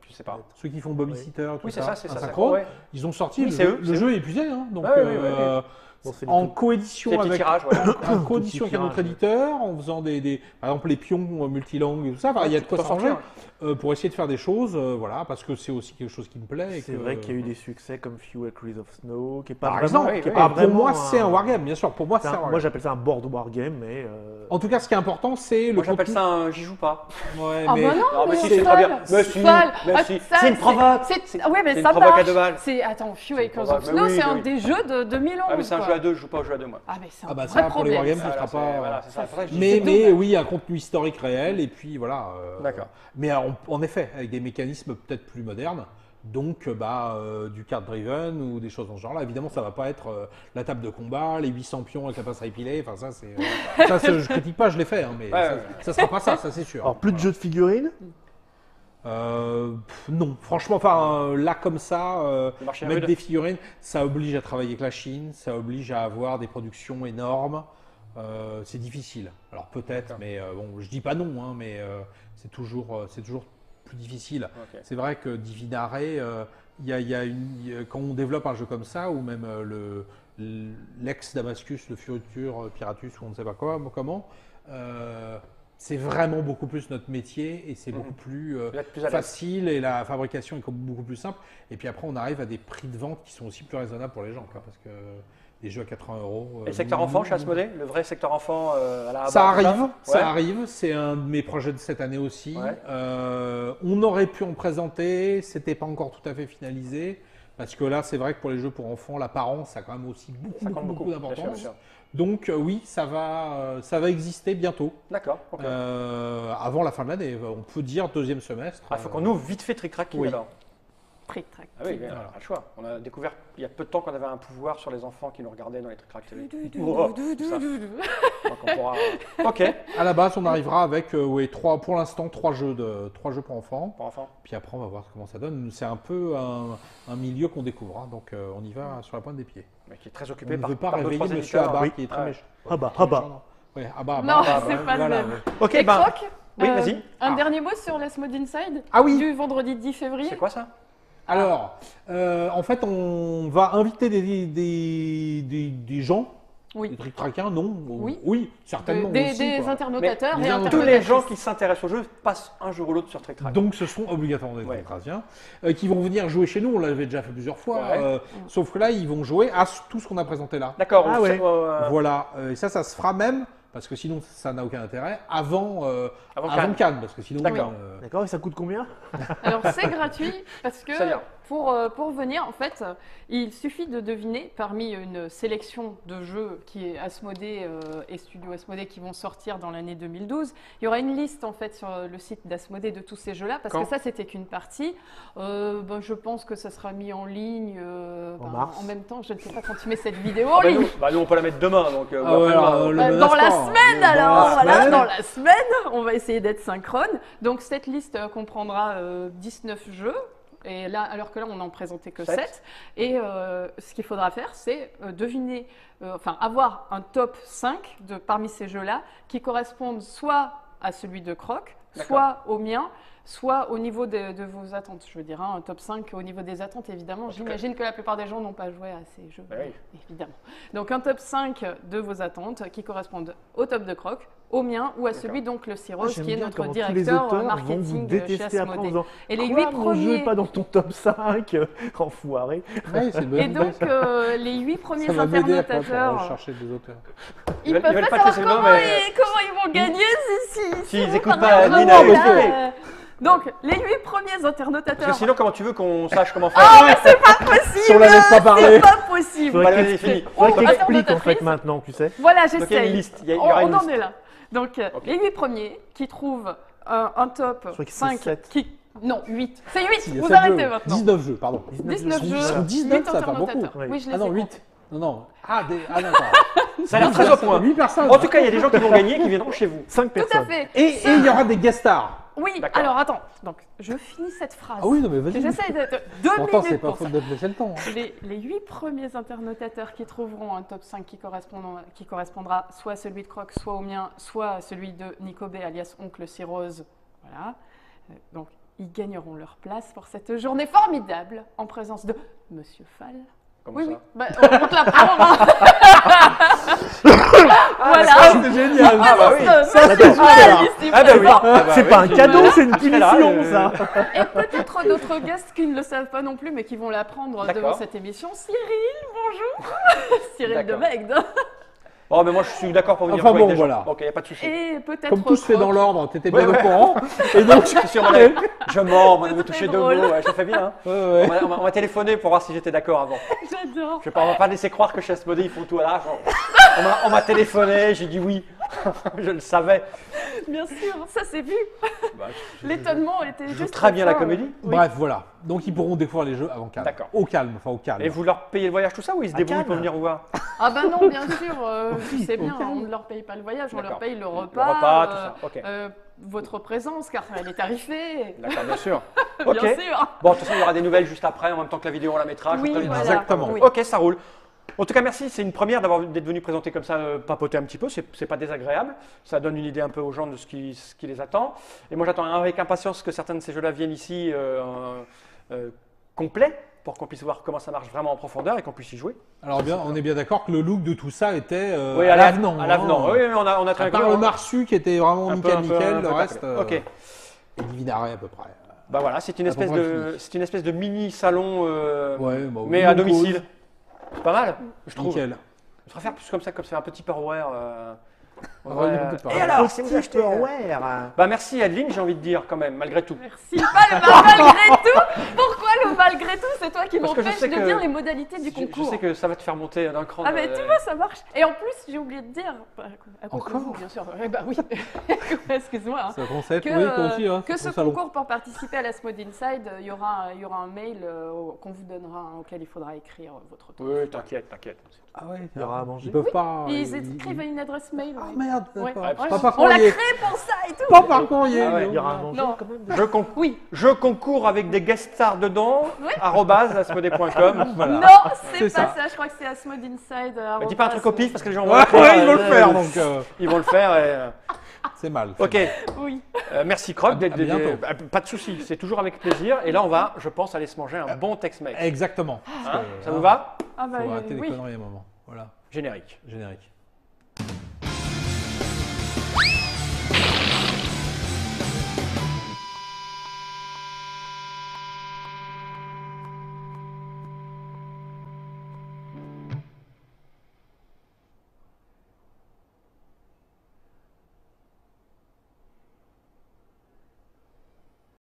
Je sais pas. Ceux qui font Babysitter, tout Oui, c'est ça, ça, c'est ça. Asynchrone, Ouais. ils ont sorti, Oui, le c'est jeu, eux, le c'est jeu est épuisé, hein, donc Ouais, ouais. Bon, c'est en les coédition Des petits avec tirages, ouais. en coédition avec un tirage, autre éditeur, en faisant par exemple les pions multilangues et tout ça, enfin, il y a de quoi T'en s'arranger sortir. pour essayer de faire des choses, voilà, parce que c'est aussi quelque chose qui me plaît. et C'est que- vrai qu'il y a eu des succès comme Few Acres of Snow, qui est pas Par vraiment. exemple, qui est oui, pas pour vraiment moi c'est un wargame, bien sûr, pour moi c'est un Moi wargame. j'appelle ça un board wargame, mais. En tout cas, ce qui est important, c'est le Moi, j'appelle contenu. ça un j'y joue pas. Ouais, Ah mais... bah non, Non, mais mais si, c'est c'est très bien. Mais si, Sale. mais Ah, si. ça, C'est une provoque. Ouais, mais C'est ça une provoque à marche. deux balles. Attends, Few Acres provoque. of Mais Snow, oui, c'est mais un oui. des jeux de 2011. Ah, mais c'est un quoi. jeu à deux, je joue pas au jeu à deux, moi. Ah, mais c'est un Ah bah vrai ça, pour les problème. wargames, ça. ce sera pas... Voilà, c'est ça. Pour ça que je dis Mais, c'est mais dommage. oui, un contenu historique réel, et puis voilà. D'accord. Mais en effet, avec des mécanismes peut-être plus modernes, donc du card-driven ou des choses dans ce genre-là. Évidemment, ça va pas être la table de combat, les 800 pions avec la pince à épiler, enfin ça c'est... je critique pas, je l'ai fait, hein, mais Ouais, ça sera pas ça c'est sûr. Alors, plus de jeux de figurines. Non, franchement, enfin là comme ça, Le marché est mettre rude. des figurines, ça oblige à travailler avec la Chine, ça oblige à avoir des productions énormes. C'est difficile. Alors peut-être, mais bon, je dis pas non, hein, mais c'est toujours plus difficile. Ok. C'est vrai que Divinare, quand on développe un jeu comme ça, ou même l'ex-Damascus, le Futur Piratus, ou on ne sait pas comment, c'est vraiment beaucoup plus notre métier et c'est beaucoup plus Vous êtes plus à l'aise. facile et la fabrication est beaucoup plus simple. Et puis après, on arrive à des prix de vente qui sont aussi plus raisonnables pour les gens, quoi, parce que des jeux à 80 €. Et le secteur enfant chez Asmodée, le vrai secteur enfant à la Ça Rabat, arrive, tout ça Ouais. arrive. C'est un de mes projets de cette année aussi. Ouais. On aurait pu en présenter, c'était pas encore tout à fait finalisé. Parce que là, c'est vrai que pour les jeux pour enfants, l'apparence a quand même aussi Ça compte beaucoup beaucoup, bien sûr, d'importance. bien sûr. Donc oui, ça va exister bientôt. D'accord. ok. Avant la fin de l'année, on peut dire deuxième semestre. Il faut qu'on ouvre vite fait Trick Track oui. alors. Trick Track. Ah oui, on n'a pas le choix. On a découvert il y a peu de temps qu'on avait un pouvoir sur les enfants qui nous regardaient dans les Trick Track TV. Oh, ça. Donc on pourra... Ok, À la base, on arrivera avec pour l'instant trois jeux pour enfants. pour enfants. Puis après, on va voir comment ça donne. C'est un peu un milieu qu'on découvre, hein, donc on y va sur la pointe des pieds. Mais qui est très On occupé ne par veut pas par deux, réveiller trois Monsieur éditeurs. Abba Oui. qui est très Ouais. méchant. Abba, Très Abba. méchant, non. Ouais, Abba, Non, Abba, c'est pas le voilà, même. ouais. Ok, Et ben, Croc, oui, vas-y. Un Ah. dernier mot sur les Mode Inside Ah oui. du vendredi 10 février. c'est quoi ça? Alors, en fait, on va inviter des gens, Oui. des trick-trackers, non? Oui. certainement Des aussi. quoi. internautateurs Mais et tous les Tous les gens internautatrices. qui s'intéressent au jeu passent un jour ou l'autre sur Trick Track. Donc, ce sont obligatoirement des Ouais. trick-trackers qui vont venir jouer chez nous. On l'avait déjà fait plusieurs fois. Ouais. Sauf que là, ils vont jouer à tout ce qu'on a présenté là. D'accord. Ah ouais. Voilà. Et ça se fera même parce que sinon ça n'a aucun intérêt, avant Cannes. Cannes, parce que sinon... D'accord. D'accord, et ça coûte combien? Alors c'est gratuit parce que C'est-à-dire pour venir, en fait, il suffit de deviner parmi une sélection de jeux qui est Asmodée et Studio Asmodée qui vont sortir dans l'année 2012. Il y aura une liste en fait sur le site d'Asmodée de tous ces jeux-là parce Quand que ça c'était qu'une partie. Je pense que ça sera mis en ligne mars. en même temps. Je ne sais pas quand tu mets cette vidéo en ligne. Nous, on peut la mettre demain. Donc, ou Ah ouais, après-demain. alors, le Dans la Metascore, semaine dans alors, la voilà, semaine. dans la semaine, on va essayer d'être synchrone. Donc cette liste comprendra 19 jeux. Et là, alors que là, on n'en présentait que 7. Et ce qu'il faudra faire, c'est deviner, avoir un top 5 parmi ces jeux-là qui correspondent soit à celui de Croc, soit au mien, soit au niveau de vos attentes. Je veux dire, un top 5 au niveau des attentes, évidemment. J'imagine que la plupart des gens n'ont pas joué à ces jeux, Oui. évidemment. Donc un top 5 de vos attentes qui correspondent au top de Croc, au mien ou à celui, donc le Cyrose, J'aime qui est bien notre comment tous les directeur auteurs vont vous marketing chez détester après en Asmodée. disant Et les quoi, 8 mon jeu est premiers... pas dans ton top 5, enfoiré. Ouais, c'est une bonne Et idée, donc, ça. les 8 premiers Ça va m'aider après pour internautateurs, rechercher des auteurs. ils Ils peuvent veulent pas pas te savoir laisser le nom, comment ils vont gagner S'ils vont écoutent parler pas en Nina anglais, expliquer. là. Donc, les 8 premiers Parce internautateurs. que sinon, comment tu veux qu'on sache comment faire Ah, mais c'est pas possible! Si on la laisse pas parler. C'est pas possible! Bah, allez, fini. Faudrait Oh, qu'il explique en fait internautatrice. maintenant, tu sais. Voilà, Donc, il y a une j'essaye. liste. Il y aura une On en liste. est là. Donc, Ok. les 8 premiers qui trouvent un top crois que c'est 5 sept. qui... Non, 8. C'est 8, Il y a vous 7 arrêtez jeux. maintenant. 19 jeux, pardon. 19 Ils jeux, sont 19, 8 ça va pas beaucoup. internautateurs. Oui. Oui, je les Ah ai non, comptés. 8. Non. Ah d'accord. Ça a l'air très au point. 8 personnes. En tout cas, il y a des gens qui vont gagner qui viendront chez vous. 5 Tout à personnes. fait. Et il y aura des guest stars. Oui, D'accord. alors attends. Donc, je finis cette phrase. Ah oui, non, mais vas-y. J'essaye de... 2 Pourtant, c'est minutes pas pour ça. faute de te laisser le temps. Les 8 premiers internautateurs qui trouveront un top 5 qui correspondra soit à celui de Croc, soit au mien, soit à celui de Nico B, alias Oncle Cyrose. Voilà. Donc, ils gagneront leur place pour cette journée formidable en présence de Monsieur Fall. Comment Oui, ça oui. Bah, on te la prend. Hein. Voilà. C'est génial. Ah bah oui. Ça, c'est Fall, super. ici Ah bah oui. présent. Ah bah C'est oui. pas un cadeau, c'est une serai là, punition, ça. Et peut-être d'autres guests qui ne le savent pas non plus, mais qui vont l'apprendre D'accord. devant cette émission. Cyril, bonjour. Cyril de D'accord. Megde. Oh, mais moi, je suis d'accord pour venir Enfin jouer avec bon, des gens. voilà. Ok, il n'y a pas de souci. Et peut-être Comme tout se fait dans Croc. l'ordre, t'étais Ouais, bien au ouais. courant. Et donc, Je suis sûr, on avait- je mens, on m'avait C'est touché très deux mots. drôle. Ouais, je fais bien. Hein. ouais. On m'a téléphoné pour voir si j'étais d'accord avant. J'adore. On va pas laisser croire que chez Asmodée, ils font tout à l'argent. On m'a téléphoné, j'ai dit oui. Je le savais. Bien sûr, ça c'est vu. Bah, L'étonnement était je joue juste. très bien la fort. comédie. Oui. Bref, voilà. Donc, ils pourront découvrir les jeux avant Cannes. D'accord. Au calme, enfin au calme. Et vous leur payez le voyage, tout ça, ou ils se débrouillent Cannes. pour venir vous voir? Ah bah non, bien sûr, tu sais bien, Ok. on ne leur paye pas le voyage, on leur D'accord. paye le Le repas, repas, tout ça. Ok. votre présence, car elle est tarifée. D'accord, bien sûr. Ok. Bien sûr. Bon, de toute façon, il y aura des nouvelles juste après, en même temps que la vidéo, on la mettra. je Oui, ferai les voilà. Exactement. Oui. Ok, ça roule. En tout cas, merci. C'est une première d'être venu présenter comme ça, papoter un petit peu. C'est pas désagréable. Ça donne une idée un peu aux gens de ce qui les attend. Et moi, j'attends avec impatience que certains de ces jeux-là viennent ici complets pour qu'on puisse voir comment ça marche vraiment en profondeur et qu'on puisse y jouer. Alors bien, on est bien d'accord que le look de tout ça était Oui, à l'avenant. À l'avenant. hein. Oui, mais on a très À part le marsu qui était vraiment un peu, nickel, un le peu reste. taclé. Ok. Et Divinaret à peu près. Bah voilà, c'est une À peu espèce près de, c'est une espèce de mini salon, Ouais, bah, mais oui, à bonne domicile. cause. C'est pas mal, je trouve. Nickel. Je préfère plus comme ça un petit Powerware. On va dire un peu de Et parole. alors, si vous achetez, Tupperware. Bah merci Adeline, j'ai envie de dire quand même, malgré tout. Merci. Pas le malgré tout. Pourquoi le malgré tout? C'est toi qui Parce que je m'empêche sais de que- dire les modalités du Je concours. sais que ça va te faire monter d'un cran. Ah mais tu vois, ça marche. Et en plus, j'ai oublié de dire, à cause de Encore vous, bien sûr. Eh ben oui, excuse-moi. Hein. C'est un concept, Que, oui, toi aussi. Hein, que c'est ce ton salon. concours pour participer à la Smod Inside, il y aura un mail qu'on vous donnera, auquel il faudra écrire votre nom. Oui, t'inquiète. Ah ouais, Il y aura à manger. Ils peuvent pas. Ils écrivent une adresse mail. Ah oui. merde, Ouais. d'accord. Ouais, Pas par on l'a courrier. créé pour ça et tout. Pas par courrier. Ah ouais, non. Il y aura à manger Non. quand même. Oui. Je concours avec des guest stars dedans, Oui. @asmodee.com. Voilà. Non, c'est C'est pas ça. ça. Je crois que c'est Asmod Inside. Bah, dis pas un truc au pif parce que les gens vont Ouais, le faire. ouais, ils vont le faire donc. Ils vont le faire. Et, C'est mal. ok, Oui. merci Croc. À bientôt. Pas de souci, c'est toujours avec plaisir. Et là, on va, je pense, aller se manger un bon Tex-Mex. Exactement. Hein, ça vous va? Ah bah Faut arrêter les oui. conneries à un moment. Voilà. Générique. Générique.